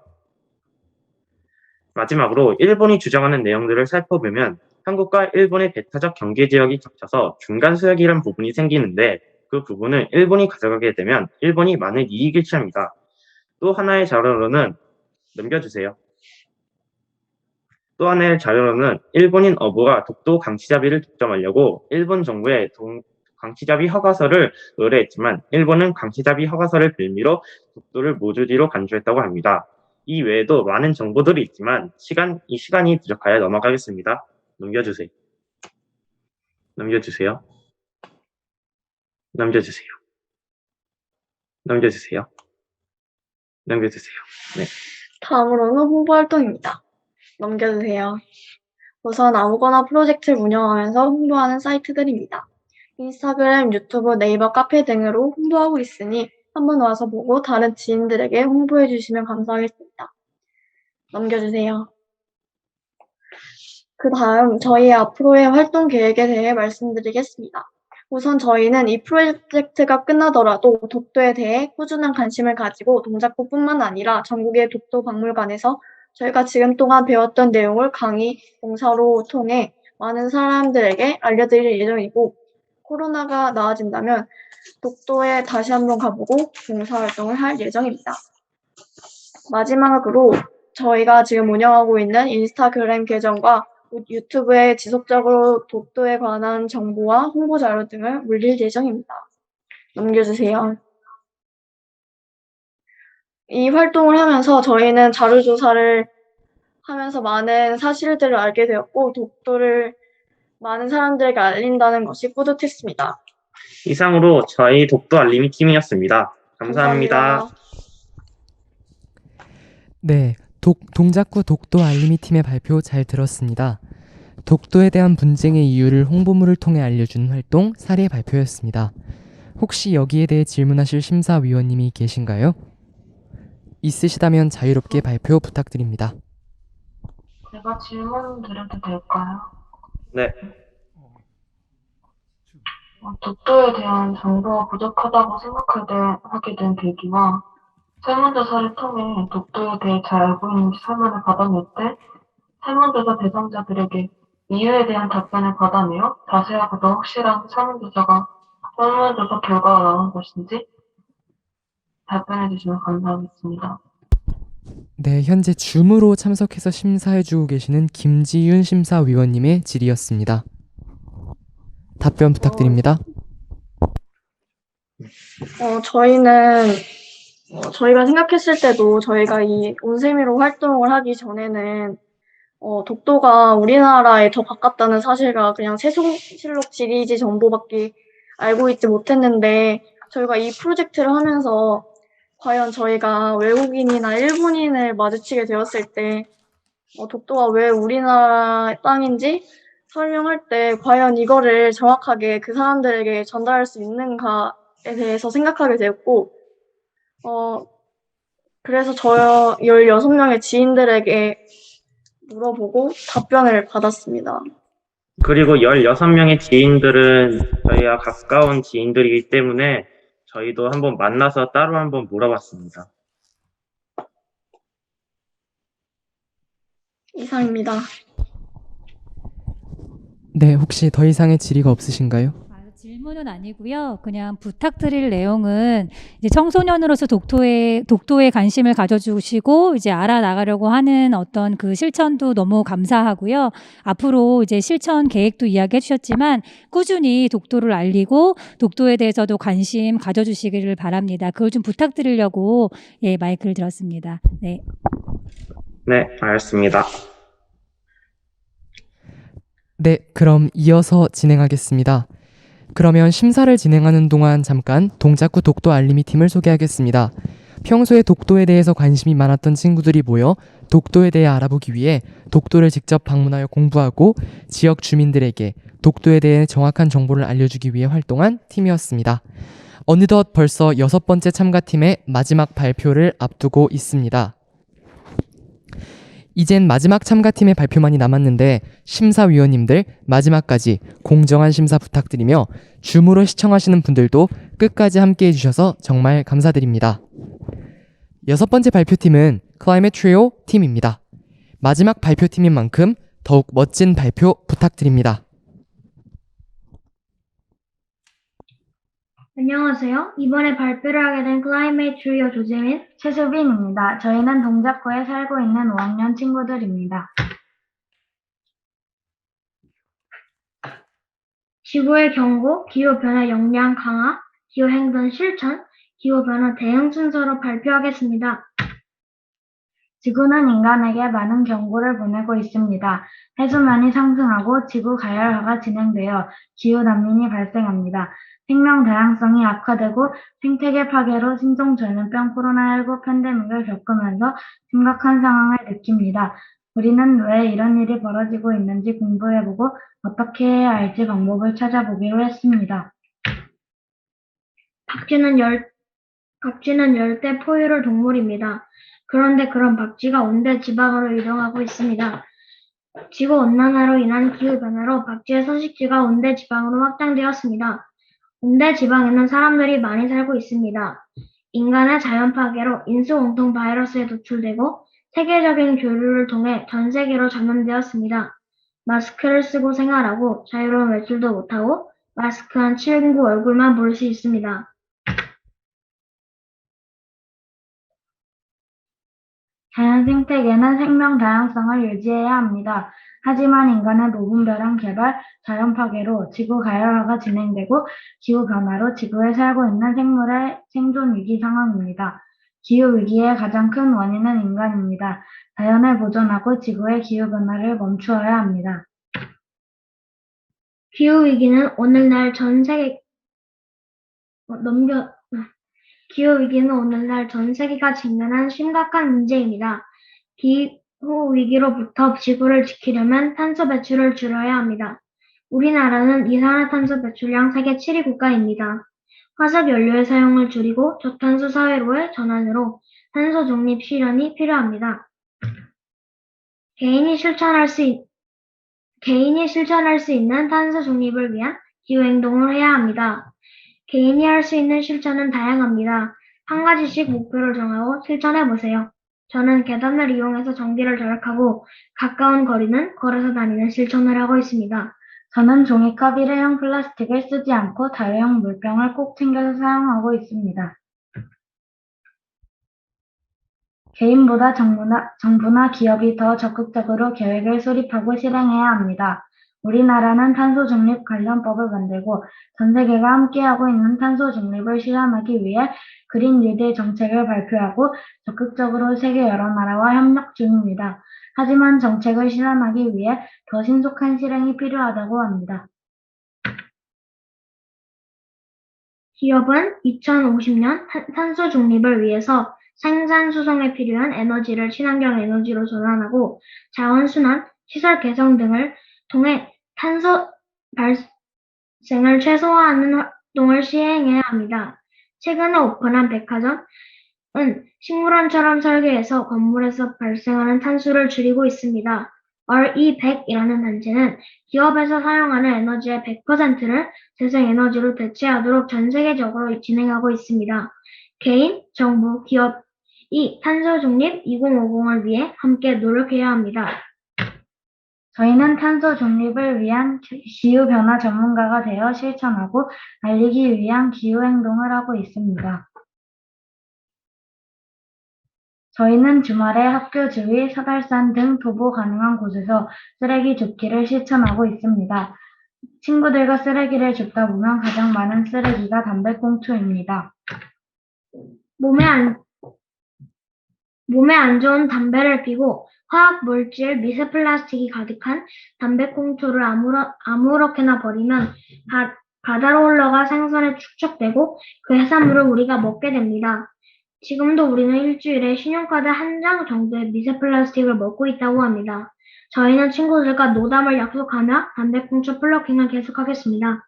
마지막으로 일본이 주장하는 내용들을 살펴보면 한국과 일본의 배타적 경계지역이 겹쳐서 중간수역이라는 부분이 생기는데 그 부분을 일본이 가져가게 되면 일본이 많은 이익을 취합니다. 또 하나의 자료로는 넘겨주세요. 또 하나의 자료로는 일본인 어부가 독도 강치잡이를 독점하려고 일본 정부에 강치잡이 허가서를 의뢰했지만 일본은 강치잡이 허가서를 빌미로 독도를 모조리로 간주했다고 합니다. 이 외에도 많은 정보들이 있지만 시간이 부족하여 넘어가겠습니다. 넘겨주세요. 넘겨주세요. 넘겨주세요. 넘겨주세요. 넘겨주세요. 네. 다음으로는 홍보 활동입니다. 넘겨주세요. 우선 아무거나 프로젝트를 운영하면서 홍보하는 사이트들입니다. 인스타그램, 유튜브, 네이버, 카페 등으로 홍보하고 있으니 한번 와서 보고 다른 지인들에게 홍보해 주시면 감사하겠습니다. 넘겨주세요. 그 다음 저희 앞으로의 활동 계획에 대해 말씀드리겠습니다. 우선 저희는 이 프로젝트가 끝나더라도 독도에 대해 꾸준한 관심을 가지고 동작구뿐만 아니라 전국의 독도 박물관에서 저희가 지금 동안 배웠던 내용을 강의, 봉사로 통해 많은 사람들에게 알려드릴 예정이고 코로나가 나아진다면 독도에 다시 한번 가보고 봉사활동을 할 예정입니다. 마지막으로 저희가 지금 운영하고 있는 인스타그램 계정과 유튜브에 지속적으로 독도에 관한 정보와 홍보 자료 등을 올릴 예정입니다. 넘겨주세요. 이 활동을 하면서 저희는 자료조사를 하면서 많은 사실들을 알게 되었고 독도를 많은 사람들에게 알린다는 것이 뿌듯했습니다. 이상으로 저희 독도 알림이 팀이었습니다. 감사합니다. 네, 동작구 독도 알림이 팀의 발표 잘 들었습니다. 독도에 대한 분쟁의 이유를 홍보물을 통해 알려주는 활동 사례 발표였습니다. 혹시 여기에 대해 질문하실 심사위원님이 계신가요? 있으시다면 자유롭게 발표 부탁드립니다. 제가 질문 드려도 될까요? 네. 독도에 대한 정보가 부족하다고 생각하게 된 계기와 설문조사를 통해 독도에 대해 잘 알고 있는지 설문을 받아낼 때 설문조사 대상자들에게 이유에 대한 답변을 받아내어 자세하고 더 확실한 설문조사 결과가 나온 것인지 답변해 주시면 감사하겠습니다. 네, 현재 줌으로 참석해서 심사해주고 계시는 김지윤 심사위원님의 질의였습니다. 답변 부탁드립니다. 저희는 저희가 생각했을 때도 저희가 이 온세미로 활동을 하기 전에는 독도가 우리나라에 더 가깝다는 사실과 그냥 세종실록 지리지 정보밖에 알고 있지 못했는데 저희가 이 프로젝트를 하면서 과연 저희가 외국인이나 일본인을 마주치게 되었을 때 독도가 왜 우리나라 땅인지 설명할 때 과연 이거를 정확하게 그 사람들에게 전달할 수 있는가에 대해서 생각하게 되었고, 그래서 저 16명의 지인들에게 물어보고 답변을 받았습니다. 그리고 16명의 지인들은 저희와 가까운 지인들이기 때문에 저희도 한번 만나서 따로 한번 물어봤습니다. 이상입니다. 네, 혹시 더 이상의 질의가 없으신가요? 질문은 아니고요. 그냥 부탁드릴 내용은 이제 청소년으로서 독도에 관심을 가져주시고 이제 알아나가려고 하는 어떤 그 실천도 너무 감사하고요. 앞으로 이제 실천 계획도 이야기해 주셨지만 꾸준히 독도를 알리고 독도에 대해서도 관심 가져주시기를 바랍니다. 그걸 좀 부탁드리려고 마이크를 들었습니다. 네. 네, 알겠습니다. 네, 그럼 이어서 진행하겠습니다. 그러면 심사를 진행하는 동안 잠깐 동작구 독도 알림이 팀을 소개하겠습니다. 평소에 독도에 대해서 관심이 많았던 친구들이 모여 독도에 대해 알아보기 위해 독도를 직접 방문하여 공부하고 지역 주민들에게 독도에 대해 정확한 정보를 알려주기 위해 활동한 팀이었습니다. 어느덧 벌써 6번째 참가팀의 마지막 발표를 앞두고 있습니다. 이젠 마지막 참가팀의 발표만이 남았는데 심사위원님들 마지막까지 공정한 심사 부탁드리며 줌으로 시청하시는 분들도 끝까지 함께 해주셔서 정말 감사드립니다. 6번째 발표팀은 클라이밋 트리오 팀입니다. 마지막 발표팀인 만큼 더욱 멋진 발표 부탁드립니다. 안녕하세요. 이번에 발표를 하게 된 클라이메이트 트리오 조재민, 최수빈입니다. 저희는 동작구에 살고 있는 5학년 친구들입니다. 지구의 경고, 기후변화 역량 강화, 기후행동 실천, 기후변화 대응 순서로 발표하겠습니다. 지구는 인간에게 많은 경고를 보내고 있습니다. 해수면이 상승하고 지구 가열화가 진행되어 기후난민이 발생합니다. 생명 다양성이 악화되고 생태계 파괴로 신종전염병 코로나19 팬데믹을 겪으면서 심각한 상황을 느낍니다. 우리는 왜 이런 일이 벌어지고 있는지 공부해보고 어떻게 해야 할지 방법을 찾아보기로 했습니다. 박쥐는 열대 포유류 동물입니다. 그런데 그런 박쥐가 온대 지방으로 이동하고 있습니다. 지구온난화로 인한 기후변화로 박쥐의 서식지가 온대 지방으로 확장되었습니다. 온대 지방에는 사람들이 많이 살고 있습니다. 인간의 자연 파괴로 인수공통 바이러스에 노출되고 세계적인 교류를 통해 전 세계로 전염되었습니다. 마스크를 쓰고 생활하고 자유로운 외출도 못하고 마스크한 친구 얼굴만 볼 수 있습니다. 자연 생태계는 생명 다양성을 유지해야 합니다. 하지만 인간의 무분별한 개발, 자연 파괴로 지구 가열화가 진행되고 기후 변화로 지구에 살고 있는 생물의 생존 위기 상황입니다. 기후 위기의 가장 큰 원인은 인간입니다. 자연을 보존하고 지구의 기후 변화를 멈추어야 합니다. 기후 위기는 오늘날 전 세계가 직면한 심각한 문제입니다. 기후 위기로부터 지구를 지키려면 탄소 배출을 줄여야 합니다. 우리나라는 이산화탄소 배출량 세계 7위 국가입니다. 화석 연료의 사용을 줄이고 저탄소 사회로의 전환으로 탄소 중립 실현이 필요합니다. 개인이 실천할 수 있는 탄소 중립을 위한 기후 행동을 해야 합니다. 개인이 할 수 있는 실천은 다양합니다. 한 가지씩 목표를 정하고 실천해 보세요. 저는 계단을 이용해서 전기를 절약하고 가까운 거리는 걸어서 다니는 실천을 하고 있습니다. 저는 종이컵 일회용 플라스틱을 쓰지 않고 다회용 물병을 꼭 챙겨서 사용하고 있습니다. 개인보다 정부나 기업이 더 적극적으로 계획을 수립하고 실행해야 합니다. 우리나라는 탄소 중립 관련법을 만들고 전 세계가 함께하고 있는 탄소 중립을 실현하기 위해 그린 뉴딜 정책을 발표하고 적극적으로 세계 여러 나라와 협력 중입니다. 하지만 정책을 실현하기 위해 더 신속한 실행이 필요하다고 합니다. 기업은 2050년 탄소 중립을 위해서 생산 수송에 필요한 에너지를 친환경 에너지로 전환하고 자원 순환, 시설 개선 등을 통해 탄소 발생을 최소화하는 활동을 시행해야 합니다. 최근에 오픈한 백화점은 식물원처럼 설계해서 건물에서 발생하는 탄소를 줄이고 있습니다. RE100이라는 단체는 기업에서 사용하는 에너지의 100%를 재생에너지로 대체하도록 전 세계적으로 진행하고 있습니다. 개인, 정부, 기업이 탄소 중립 2050을 위해 함께 노력해야 합니다. 저희는 탄소 중립을 위한 기후변화 전문가가 되어 실천하고 알리기 위한 기후행동을 하고 있습니다. 저희는 주말에 학교 주위, 사달산 등 도보 가능한 곳에서 쓰레기 줍기를 실천하고 있습니다. 친구들과 쓰레기를 줍다 보면 가장 많은 쓰레기가 담배꽁초입니다. 몸에 안 좋은 담배를 피고 화학 물질, 미세 플라스틱이 가득한 담배꽁초를 아무렇게나 버리면 바다로 흘러가 생선에 축적되고 그 해산물을 우리가 먹게 됩니다. 지금도 우리는 일주일에 신용카드 한 장 정도의 미세 플라스틱을 먹고 있다고 합니다. 저희는 친구들과 노담을 약속하며 담배꽁초 플러킹을 계속하겠습니다.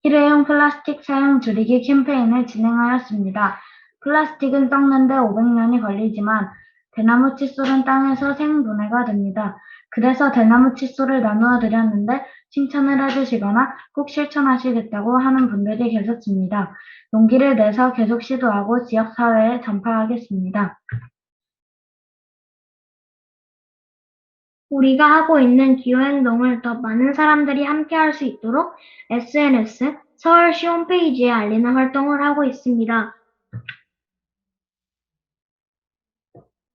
일회용 플라스틱 사용 줄이기 캠페인을 진행하였습니다. 플라스틱은 썩는데 500년이 걸리지만 대나무 칫솔은 땅에서 생분해가 됩니다. 그래서 대나무 칫솔을 나누어 드렸는데 칭찬을 해주시거나 꼭 실천하시겠다고 하는 분들이 계셨습니다. 용기를 내서 계속 시도하고 지역사회에 전파하겠습니다. 우리가 하고 있는 기후행동을 더 많은 사람들이 함께할 수 있도록 SNS, 서울시 홈페이지에 알리는 활동을 하고 있습니다.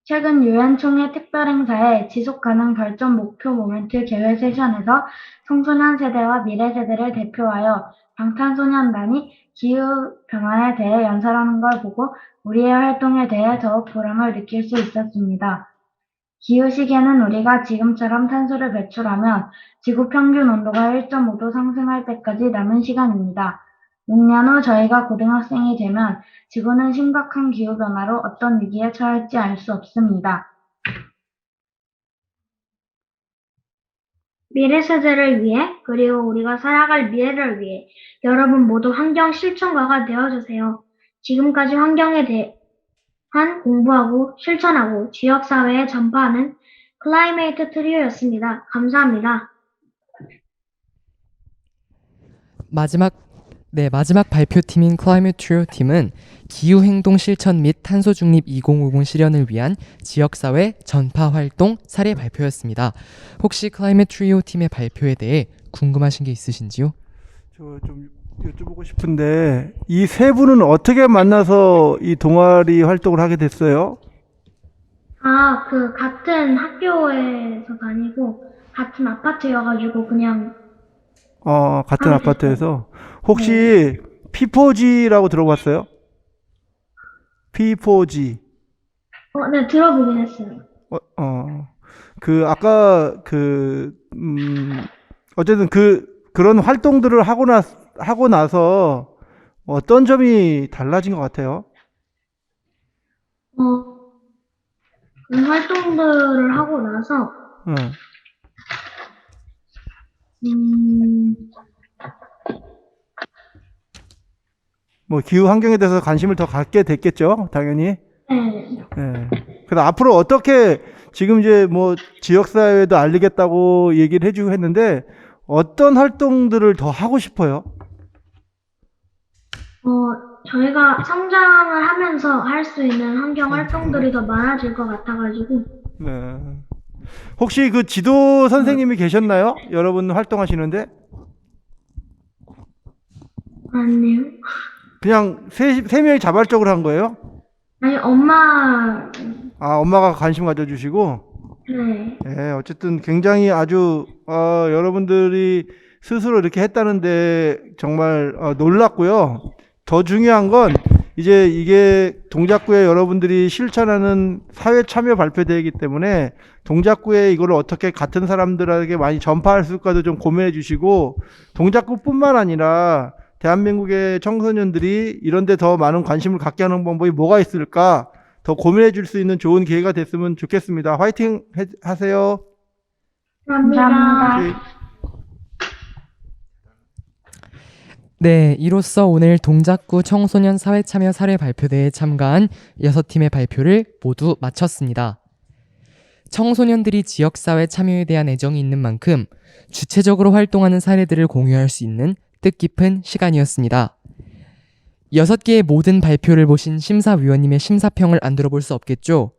최근 유엔 총회 특별행사의 지속가능 발전 목표 모멘트 개회 세션에서 청소년 세대와 미래 세대를 대표하여 방탄소년단이 기후변화에 대해 연설하는 걸 보고 우리의 활동에 대해 더욱 보람을 느낄 수 있었습니다. 기후시계는 우리가 지금처럼 탄소를 배출하면 지구 평균 온도가 1.5도 상승할 때까지 남은 시간입니다. 6년 후 저희가 고등학생이 되면 지구는 심각한 기후변화로 어떤 위기에 처할지 알 수 없습니다. 미래 세대를 위해 그리고 우리가 살아갈 미래를 위해 여러분 모두 환경 실천가가 되어주세요. 지금까지 환경에 대한 공부하고 실천하고 지역사회에 전파하는 클라이메이트 트리오였습니다. 감사합니다. 마지막 발표팀인 클라이밋 트리오 팀은 기후행동 실천 및 탄소중립 2050 실현을 위한 지역사회 전파 활동 사례 발표였습니다. 혹시 클라이밋 트리오 팀의 발표에 대해 궁금하신 게 있으신지요? 저 좀 여쭤보고 싶은데 이 세 분은 어떻게 만나서 이 동아리 활동을 하게 됐어요? 같은 학교에서 다니고 같은 아파트여가지고 그냥 같은 아파트에서 혹시 P4G라고 들어봤어요? P4G. 네, 들어보긴 했어요. 어쨌든 그런 활동들을 하고 나서 어떤 점이 달라진 것 같아요? 그런 활동들을 하고 나서 뭐 기후 환경에 대해서 관심을 더 갖게 됐겠죠, 당연히. 네. 그래서 앞으로 어떻게 지금 이제 뭐 지역사회에도 알리겠다고 얘기를 해주고 했는데 어떤 활동들을 더 하고 싶어요? 저희가 성장을 하면서 할 수 있는 환경 활동들이 더 많아질 것 같아가지고. 네. 혹시 그 지도 선생님이 계셨나요? 여러분 활동하시는데? 아니요. 그냥 세 명이 자발적으로 한 거예요? 아니, 엄마가 관심 가져주시고? 네. 네, 어쨌든 굉장히 아주, 여러분들이 스스로 이렇게 했다는데 정말 놀랐고요. 더 중요한 건 이제 이게 동작구에 여러분들이 실천하는 사회 참여 발표대회이기 때문에 동작구에 이거를 어떻게 같은 사람들에게 많이 전파할 수 있을까도 좀 고민해 주시고 동작구뿐만 아니라 대한민국의 청소년들이 이런 데 더 많은 관심을 갖게 하는 방법이 뭐가 있을까 더 고민해 줄 수 있는 좋은 기회가 됐으면 좋겠습니다. 화이팅 하세요. 감사합니다. 네, 이로써 오늘 동작구 청소년 사회참여 사례 발표대회에 참가한 6팀의 발표를 모두 마쳤습니다. 청소년들이 지역사회 참여에 대한 애정이 있는 만큼 주체적으로 활동하는 사례들을 공유할 수 있는 뜻깊은 시간이었습니다. 6개의 모든 발표를 보신 심사위원님의 심사평을 안 들어볼 수 없겠죠?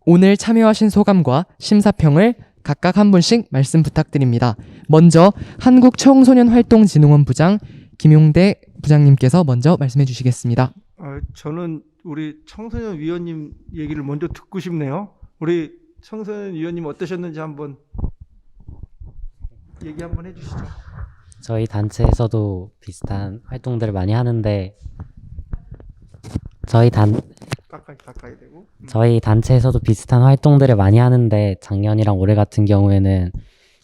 오늘 참여하신 소감과 심사평을 각각 한 분씩 말씀 부탁드립니다. 먼저 한국청소년활동진흥원 부장 김용대 부장님께서 먼저 말씀해 주시겠습니다. 저는 우리 청소년 위원님 얘기를 먼저 듣고 싶네요. 우리 청소년 위원님 어떠셨는지 한번 얘기 한번 해주시죠. 저희 단체에서도 비슷한 활동들을 많이 하는데 가까이 되고. 저희 단체에서도 비슷한 활동들을 많이 하는데 작년이랑 올해 같은 경우에는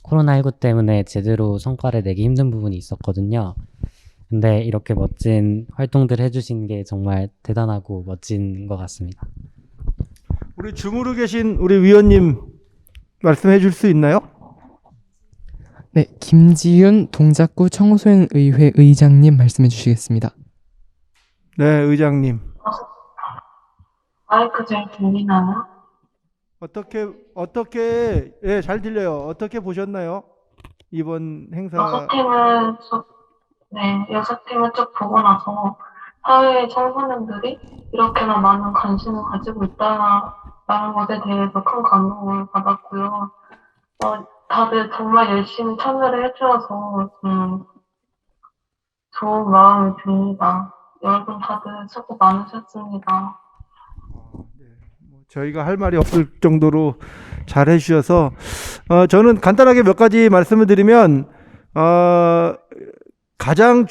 코로나19 때문에 제대로 성과를 내기 힘든 부분이 있었거든요. 근데 이렇게 멋진 활동들 해주신 게 정말 대단하고 멋진 것 같습니다. 우리 줌으로 계신 우리 위원님 말씀해 줄 수 있나요? 네, 김지윤 동작구 청소년의회 의장님 말씀해 주시겠습니다. 네, 의장님. 마이크 잘 들리나요? 어떻게 예, 잘 들려요. 어떻게 보셨나요? 이번 행사. 6팀을 쭉 보고 나서 사회의 청소년들이 이렇게나 많은 관심을 가지고 있다라는 것에 대해서 큰 감동을 받았고요. 다들 정말 열심히 참여를 해주셔서 좋은 마음이 듭니다. 여러분 다들 수고 많으셨습니다. 저희가 할 말이 없을 정도로 잘 해주셔서 저는 간단하게 몇 가지 말씀을 드리면 가장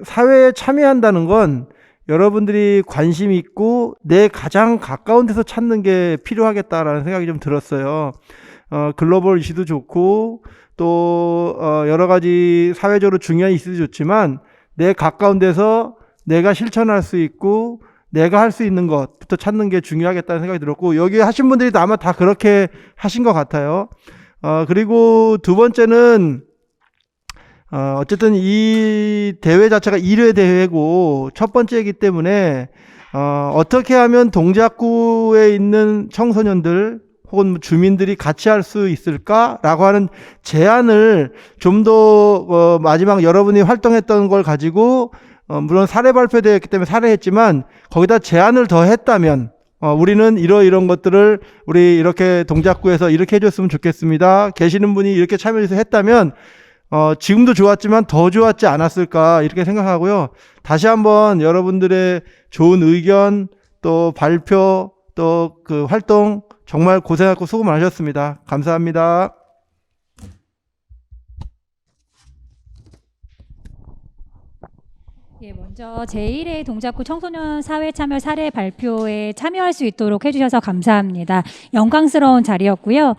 사회에 참여한다는 건 여러분들이 관심 있고 내 가장 가까운 데서 찾는 게 필요하겠다라는 생각이 좀 들었어요. 글로벌 이슈도 좋고 또 여러 가지 사회적으로 중요한 이슈도 좋지만 내 가까운 데서 내가 실천할 수 있고 내가 할 수 있는 것부터 찾는 게 중요하겠다는 생각이 들었고 여기 하신 분들이 아마 다 그렇게 하신 것 같아요. 그리고 두 번째는 어쨌든 이 대회 자체가 1회 대회고 첫 번째이기 때문에 어떻게 하면 동작구에 있는 청소년들 혹은 주민들이 같이 할 수 있을까라고 하는 제안을 좀 더 마지막 여러분이 활동했던 걸 가지고 물론 사례 발표되었기 때문에 사례했지만 거기다 제안을 더 했다면 우리는 이런 것들을 우리 이렇게 동작구에서 이렇게 해줬으면 좋겠습니다. 계시는 분이 이렇게 참여해서 했다면 지금도 좋았지만 더 좋았지 않았을까 이렇게 생각하고요. 다시 한번 여러분들의 좋은 의견 또 발표 또 그 활동 정말 고생하고 수고 많으셨습니다. 감사합니다. 예, 먼저 제1회 동작구 청소년 사회참여 사례 발표에 참여할 수 있도록 해주셔서 감사합니다. 영광스러운 자리였고요.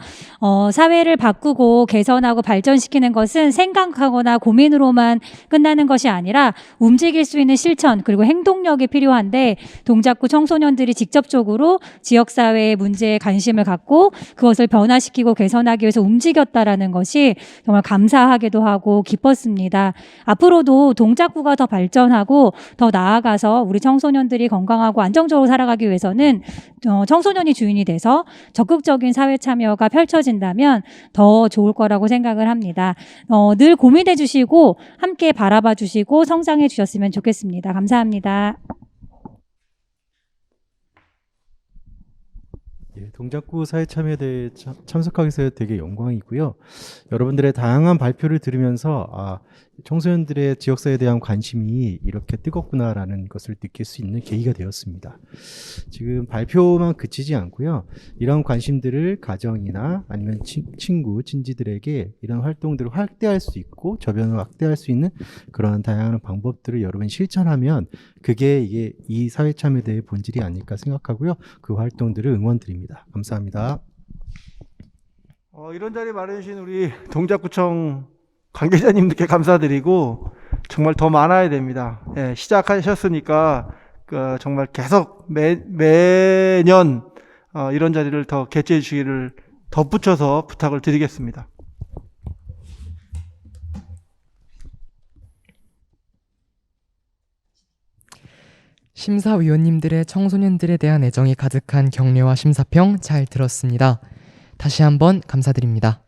사회를 바꾸고 개선하고 발전시키는 것은 생각하거나 고민으로만 끝나는 것이 아니라 움직일 수 있는 실천 그리고 행동력이 필요한데 동작구 청소년들이 직접적으로 지역사회의 문제에 관심을 갖고 그것을 변화시키고 개선하기 위해서 움직였다라는 것이 정말 감사하기도 하고 기뻤습니다. 앞으로도 동작구가 더 발전하고 더 나아가서 우리 청소년들이 건강하고 안정적으로 살아가기 위해서는 청소년이 주인이 돼서 적극적인 사회 참여가 펼쳐진다면 더 좋을 거라고 생각을 합니다. 늘 고민해 주시고 함께 바라봐 주시고 성장해 주셨으면 좋겠습니다. 감사합니다. 동작구 사회참여대회에 참석하게 돼서 되게 영광이고요. 여러분들의 다양한 발표를 들으면서 청소년들의 지역사회에 대한 관심이 이렇게 뜨겁구나라는 것을 느낄 수 있는 계기가 되었습니다. 지금 발표만 그치지 않고요. 이런 관심들을 가정이나 아니면 친구, 친지들에게 이런 활동들을 확대할 수 있고 저변을 확대할 수 있는 그런 다양한 방법들을 여러분이 실천하면 그게 이게 이 사회참여대회의 본질이 아닐까 생각하고요. 그 활동들을 응원드립니다. 감사합니다. 이런 자리 마련해주신 우리 동작구청 관계자님들께 감사드리고 정말 더 많아야 됩니다. 예, 시작하셨으니까 정말 계속 매년 이런 자리를 더 개최해 주시기를 덧붙여서 부탁을 드리겠습니다. 심사위원님들의 청소년들에 대한 애정이 가득한 격려와 심사평 잘 들었습니다. 다시 한번 감사드립니다.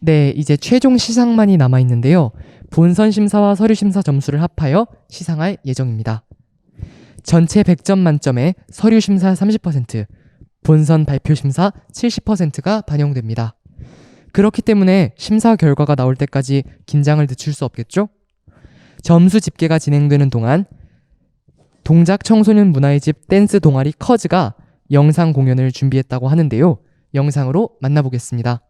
네, 이제 최종 시상만이 남아있는데요. 본선 심사와 서류 심사 점수를 합하여 시상할 예정입니다. 전체 100점 만점에 서류 심사 30%, 본선 발표 심사 70%가 반영됩니다. 그렇기 때문에 심사 결과가 나올 때까지 긴장을 늦출 수 없겠죠? 점수 집계가 진행되는 동안 동작 청소년 문화의 집 댄스 동아리 커즈가 영상 공연을 준비했다고 하는데요. 영상으로 만나보겠습니다.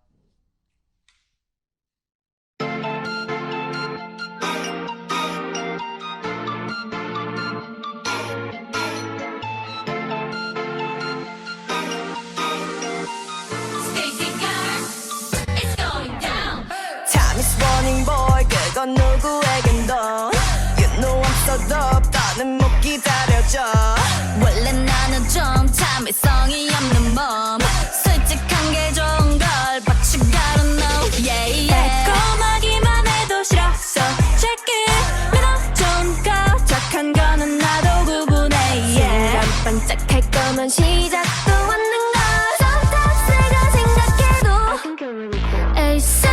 Time is running boy 그건 누구에겐도 You know I'm so dope 더는 못 기다려져 원래 나는 좀 참을성이 없는 몸 솔직한 게 좋은 걸 But you gotta know yeah yeah 달콤하기만 해도 싫어 So check it 믿어 좋은 거 착한 거는 나도 구분해 yeah 순간 반짝할 거면 시작도 않는 걸 Sometimes 내가 생각해도 에이스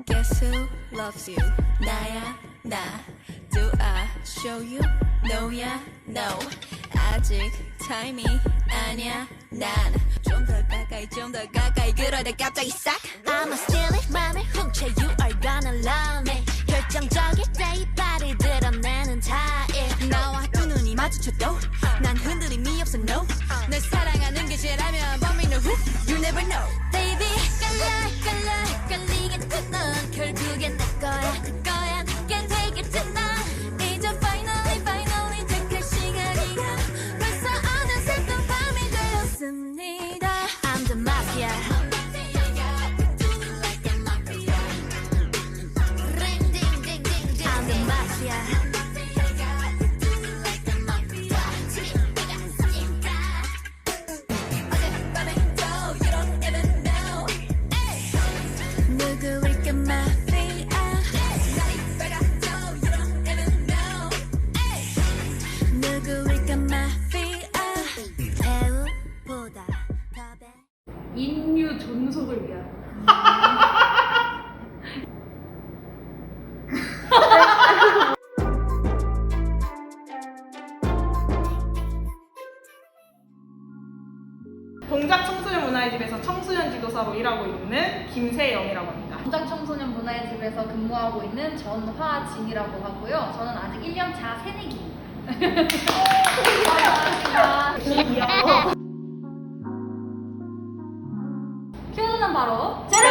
Guess who loves you? 나야 나. Do I show you? No야 no. 아직 타임이 아니야 난. 좀 더 가까이 그러다 갑자기 싹. I'ma steal it 맘을 훔쳐 You are gonna love me. 결정적일 때 이빨을 드러내는 타입. 나와 두 눈이 마주쳐도 난 흔들림이 없어 no. 널 사랑하는 게 죄라면 범인은 who? You never know. Baby 깔리겠지 넌 결국엔 내 거야 Can't take it tonight 이제 finally 택할 시간이야 벌써 어느새 또 밤이 되었습니다 I'm the mafia I'm the mafia 누구일까 마피아 누구일까 마피아 배우보다 인류 존속을 위한 동작 청소년 문화의 집에서 청소년 지도사로 일하고 있는 김세영이라고 합니다. 동작 청소년 문화의 집에서 근무하고 있는 전화진이라고 하고요. 저는 아직 1년 차 새내기. 귀여워. 키우는 바로 제로!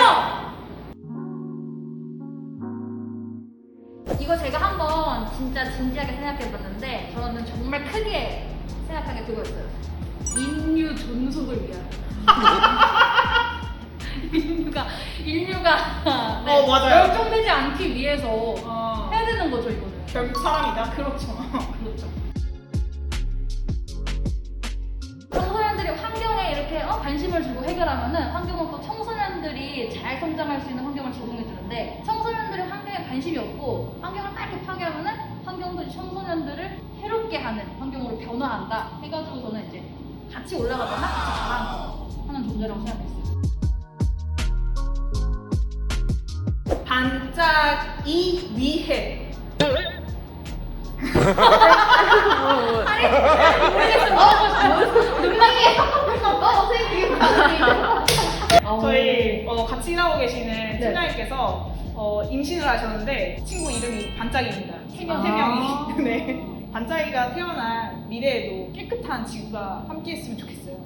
이거 제가 한번 진짜 진지하게 생각해봤는데 저는 정말 크게 생각한 게 그거였어요. 인류 존속을 위한. 인류가 네, 맞아요. 멸종되지 않기 위해서 해야 되는 거죠 이거는. 결국 사람이다. 그렇죠. 그렇죠. 청소년들이 환경에 이렇게 관심을 주고 해결하면은 환경은 또 청소년들이 잘 성장할 수 있는 환경을 제공해 주는데 청소년들이 환경에 관심이 없고 환경을 막 이렇게 파괴하면은 환경도 청소년들을 해롭게 하는 환경으로 변화한다 해가지고 저는 이제 같이 올라가거나 같이 자라는 존재라고 생각했어요. 반짝이 위해. 저희 같이 일하고 계시는 팀장님께서 임신을 하셨는데 친구 이름이 반짝이입니다. 세 명이. 네. 반짝이가 태어날 미래에도 깨끗한 지구가 함께했으면 좋겠어요.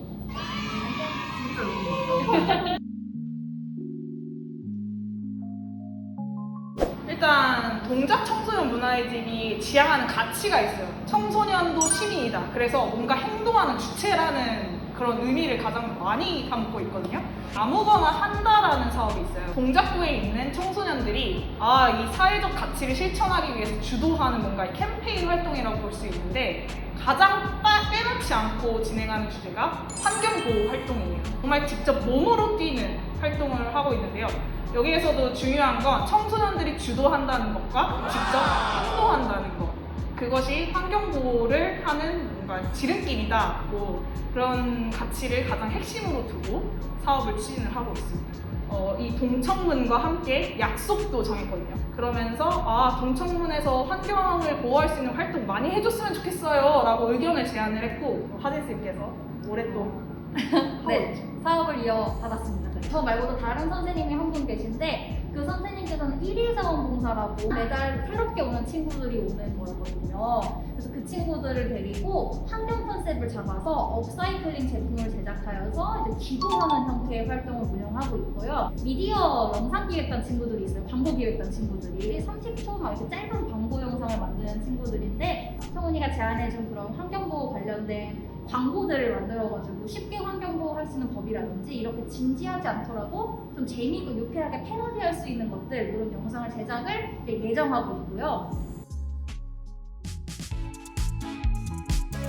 일단 동작 청소년 문화의 집이 지향하는 가치가 있어요. 청소년도 시민이다. 그래서 뭔가 행동하는 주체라는 그런 의미를 가장 많이 담고 있거든요. 아무거나 한다라는 사업이 있어요. 동작구에 있는 청소년들이 이 사회적 가치를 실천하기 위해서 주도하는 뭔가 캠페인 활동이라고 볼 수 있는데 가장 빼놓지 않고 진행하는 주제가 환경보호 활동이에요. 정말 직접 몸으로 뛰는 활동을 하고 있는데요. 여기에서도 중요한 건 청소년들이 주도한다는 것과 직접 행동한다는 것. 그것이 환경보호를 하는 뭔가 지름길이다. 그런 가치를 가장 핵심으로 두고 사업을 추진을 하고 있습니다. 이 동청문과 함께 약속도 정했거든요. 그러면서 동청문에서 환경을 보호할 수 있는 활동 많이 해줬으면 좋겠어요 라고 의견을 제안을 했고 하진쌤께서 올해 또 네, 사업을 이어받았습니다. 저 말고도 다른 선생님이 한 분 계신데 그 선생님께서는 1일 자원봉사라고 매달 새롭게 오는 친구들이 오는 거거든요. 그래서 그 친구들을 데리고 환경 컨셉을 잡아서 업사이클링 제품을 제작하여서 이제 기부하는 형태의 활동을 운영하고 있고요. 미디어 영상 기획단 친구들이 있어요. 광고 기획단 친구들이 30초 막 이렇게 짧은 광고 영상을 만드는 친구들인데 성훈이가 제안해준 그런 환경보호 관련된 광고들을 만들어가지고 쉽게 환경보호할 수 있는 법이라든지 이렇게 진지하지 않더라도 좀 재미있고 유쾌하게 패러디할 수 있는 것들 이런 영상을 제작을 예정하고 있고요.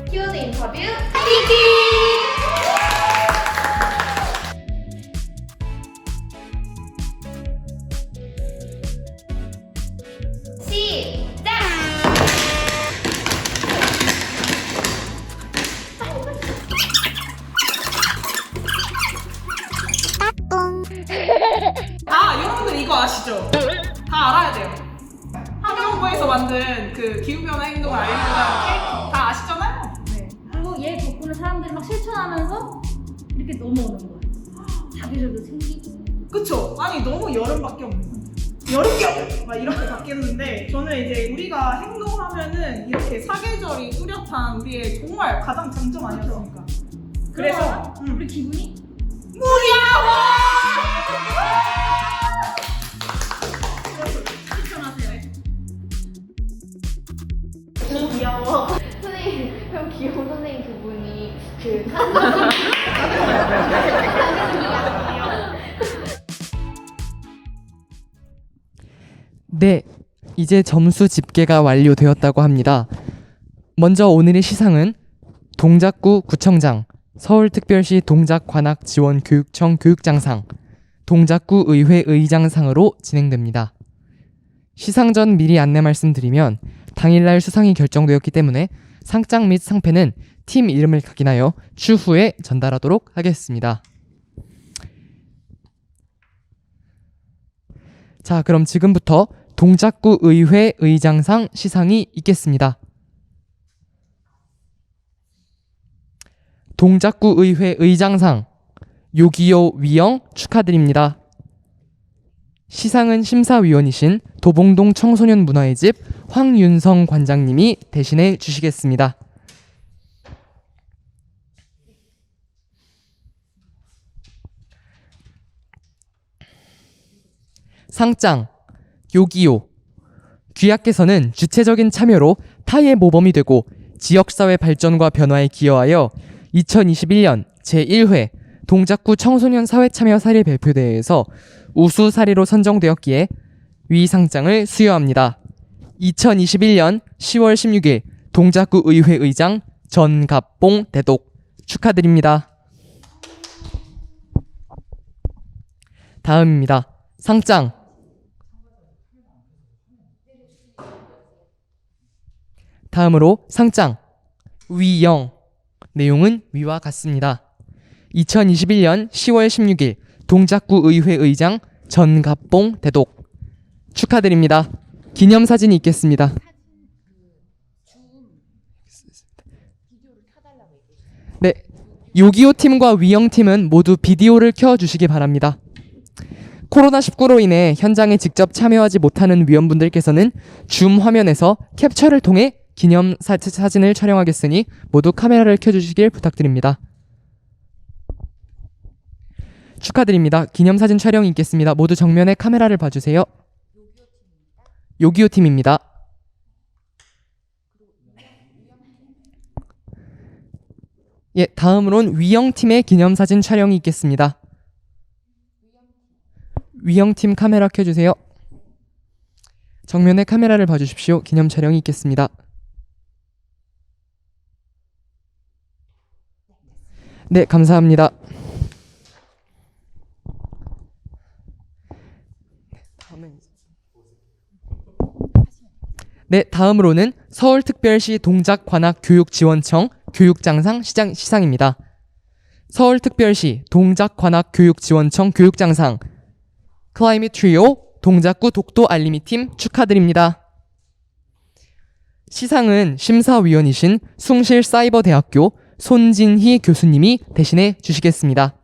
키워드 인터뷰 시작! 여러분들 이거 아시죠? 다 알아야 돼요. 환경부에서 만든 그 기후변화 행동을 알리는 캐릭터 다 아시잖아요? 네. 그리고 얘 덕분에 사람들이 막 실천하면서 이렇게 넘어오는 거예요. 자기들도 생기고. 그쵸? 아니 너무 여름밖에 없는 거예요. 여름겨! 막 이렇게 바뀌었는데 저는 이제 우리가 행동하면은 이렇게 사계절이 뚜렷한 우리의 정말 가장 장점 아니었습니까? 그래서 우리 기분이? 무리야! 너무 귀여워. 선생님, 그럼 귀여운 선생님 두 분이 그 네, 이제 점수 집계가 완료되었다고 합니다. 먼저 오늘의 시상은 동작구 구청장, 서울특별시 동작관악지원교육청 교육장상, 동작구 의회 의장상으로 진행됩니다. 시상 전 미리 안내 말씀드리면 당일날 수상이 결정되었기 때문에 상장 및 상패는 팀 이름을 각인하여 추후에 전달하도록 하겠습니다. 자, 그럼 지금부터 동작구 의회 의장상 시상이 있겠습니다. 동작구 의회 의장상 요기요 위영 축하드립니다. 시상은 심사위원이신 도봉동 청소년 문화의 집 황윤성 관장님이 대신해 주시겠습니다. 상장 요기요 귀하께서는 주체적인 참여로 타의 모범이 되고 지역사회 발전과 변화에 기여하여 2021년 제1회 동작구 청소년 사회참여 사례 발표대회에서 우수 사례로 선정되었기에 위 상장을 수여합니다. 2021년 10월 16일 동작구 의회 의장 전갑봉 대독 축하드립니다. 다음입니다. 상장 다음으로 상장 위영 내용은 위와 같습니다. 2021년 10월 16일 동작구 의회 의장 전갑봉 대독 축하드립니다. 기념사진이 있겠습니다. 네, 요기요 팀과 위영 팀은 모두 비디오를 켜주시기 바랍니다. 코로나19로 인해 현장에 직접 참여하지 못하는 위원분들께서는 줌 화면에서 캡처를 통해 기념 사진을 촬영하겠으니 모두 카메라를 켜주시길 부탁드립니다. 축하드립니다. 기념사진 촬영이 있겠습니다. 모두 정면에 카메라를 봐주세요. 요기요 팀입니다. 예, 다음으론 위영팀의 기념사진 촬영이 있겠습니다. 위영팀 카메라 켜주세요. 정면에 카메라를 봐주십시오. 기념 촬영이 있겠습니다. 네, 감사합니다. 네, 다음으로는 서울특별시 동작관악교육지원청 교육장상 시상입니다. 서울특별시 동작관악교육지원청 교육장상 클라이밋 트리오 동작구 독도 알림이팀 축하드립니다. 시상은 심사위원이신 숭실사이버대학교 손진희 교수님이 대신해 주시겠습니다.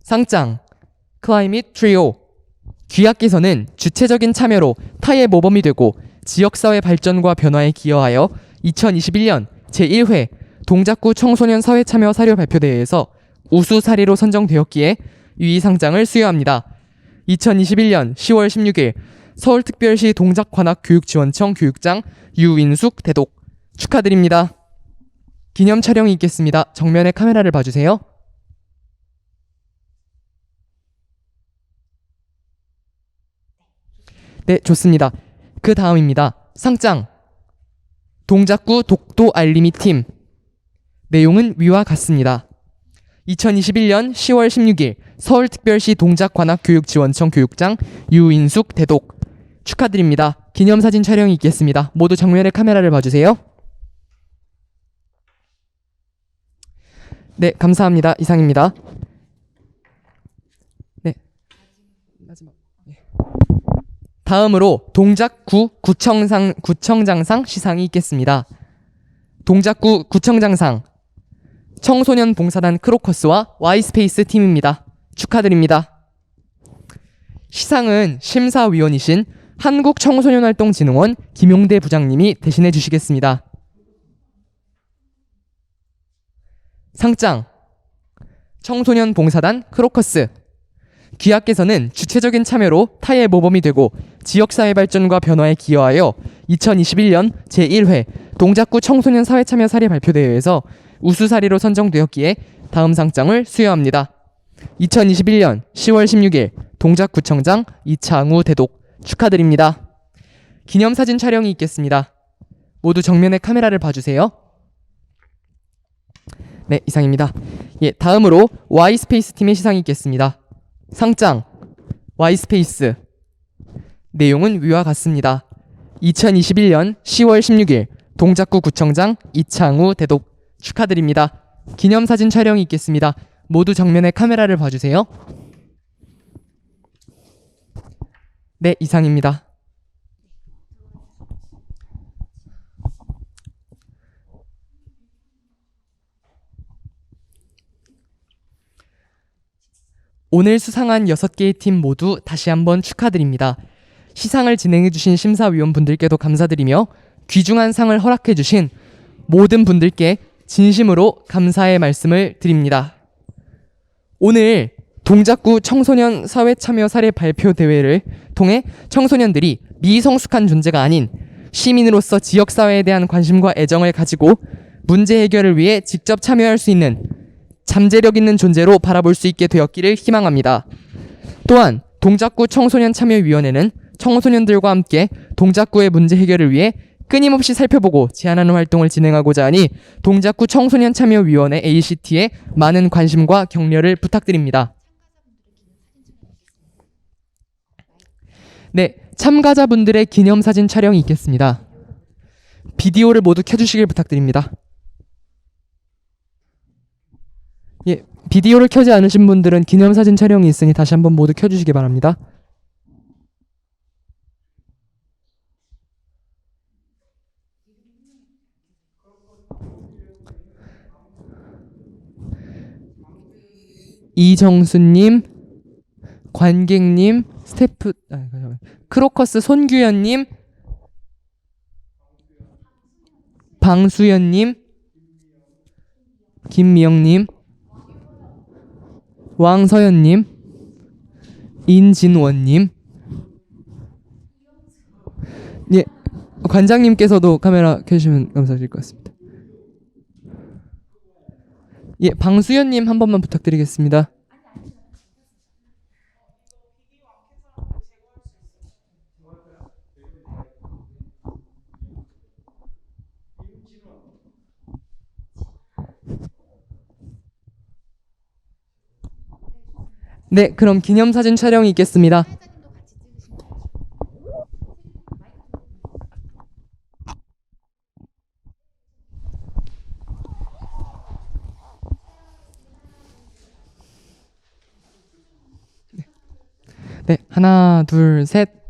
상장 클라이밋 트리오 귀하께서는 주체적인 참여로 타의 모범이 되고 지역사회 발전과 변화에 기여하여 2021년 제1회 동작구 청소년 사회참여 사료 발표대회에서 우수 사례로 선정되었기에 유의상장을 수여합니다. 2021년 10월 16일 서울특별시 동작관악교육지원청 교육장 유인숙 대독 축하드립니다. 기념 촬영이 있겠습니다. 정면에 카메라를 봐주세요. 네, 좋습니다. 그 다음입니다. 상장 동작구 독도 알림이 팀 내용은 위와 같습니다. 2021년 10월 16일 서울특별시 동작관악교육지원청 교육장 유인숙 대독 축하드립니다. 기념사진 촬영이 있겠습니다. 모두 정면에 카메라를 봐주세요. 네, 감사합니다. 이상입니다. 네, 마지막. 다음으로 동작구 구청장상 시상이 있겠습니다. 동작구 구청장상 청소년 봉사단 크로커스와 Y스페이스 팀입니다. 축하드립니다. 시상은 심사위원이신 한국청소년활동진흥원 김용대 부장님이 대신해 주시겠습니다. 상장 청소년 봉사단 크로커스 귀하께서는 주체적인 참여로 타의 모범이 되고 지역사회 발전과 변화에 기여하여 2021년 제1회 동작구 청소년 사회참여 사례 발표대회에서 우수 사례로 선정되었기에 다음 상장을 수여합니다. 2021년 10월 16일 동작구청장 이창우 대독 축하드립니다. 기념사진 촬영이 있겠습니다. 모두 정면에 카메라를 봐주세요. 네, 이상입니다. 예, 다음으로 Y스페이스 팀의 시상이 있겠습니다. 상장 Y스페이스 내용은 위와 같습니다. 2021년 10월 16일 동작구 구청장 이창우 대독 축하드립니다. 기념사진 촬영이 있겠습니다. 모두 정면에 카메라를 봐주세요. 네, 이상입니다. 오늘 수상한 6개의 팀 모두 다시 한번 축하드립니다. 시상을 진행해주신 심사위원분들께도 감사드리며 귀중한 상을 허락해주신 모든 분들께 진심으로 감사의 말씀을 드립니다. 오늘 동작구 청소년 사회참여 사례 발표 대회를 통해 청소년들이 미성숙한 존재가 아닌 시민으로서 지역사회에 대한 관심과 애정을 가지고 문제 해결을 위해 직접 참여할 수 있는 잠재력 있는 존재로 바라볼 수 있게 되었기를 희망합니다. 또한 동작구 청소년참여위원회는 청소년들과 함께 동작구의 문제 해결을 위해 끊임없이 살펴보고 제안하는 활동을 진행하고자 하니 동작구 청소년참여위원회 ACT에 많은 관심과 격려를 부탁드립니다. 네, 참가자분들의 기념사진 촬영이 있겠습니다. 비디오를 모두 켜주시길 부탁드립니다. 예, 비디오를 켜지 않으신 분들은 기념사진 촬영이 있으니 다시 한번 모두 켜주시기 바랍니다. 이정수님, 관객님, 크로커스 손규현님, 방수연님, 김미영님, 왕서연님, 인진원님, 예, 관장님께서도 카메라 켜주시면 감사드릴 것 같습니다. 예, 방수연님 한 번만 부탁드리겠습니다. 네, 그럼 기념사진 촬영이 있겠습니다. 네, 하나, 둘, 셋.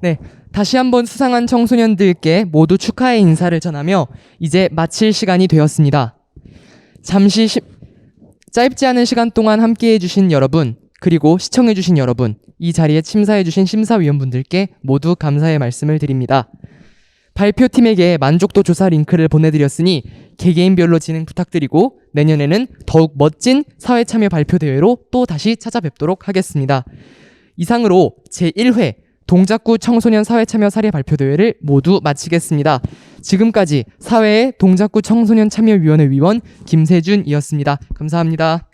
네, 다시 한번 수상한 청소년들께 모두 축하의 인사를 전하며 이제 마칠 시간이 되었습니다. 짧지 않은 시간 동안 함께해 주신 여러분, 그리고 시청해 주신 여러분, 이 자리에 심사해 주신 심사위원분들께 모두 감사의 말씀을 드립니다. 발표팀에게 만족도 조사 링크를 보내드렸으니 개개인별로 진행 부탁드리고 내년에는 더욱 멋진 사회참여 발표대회로 또 다시 찾아뵙도록 하겠습니다. 이상으로 제1회 동작구 청소년 사회참여 사례 발표대회를 모두 마치겠습니다. 지금까지 사회의 동작구 청소년 참여위원회 위원 김세준이었습니다. 감사합니다.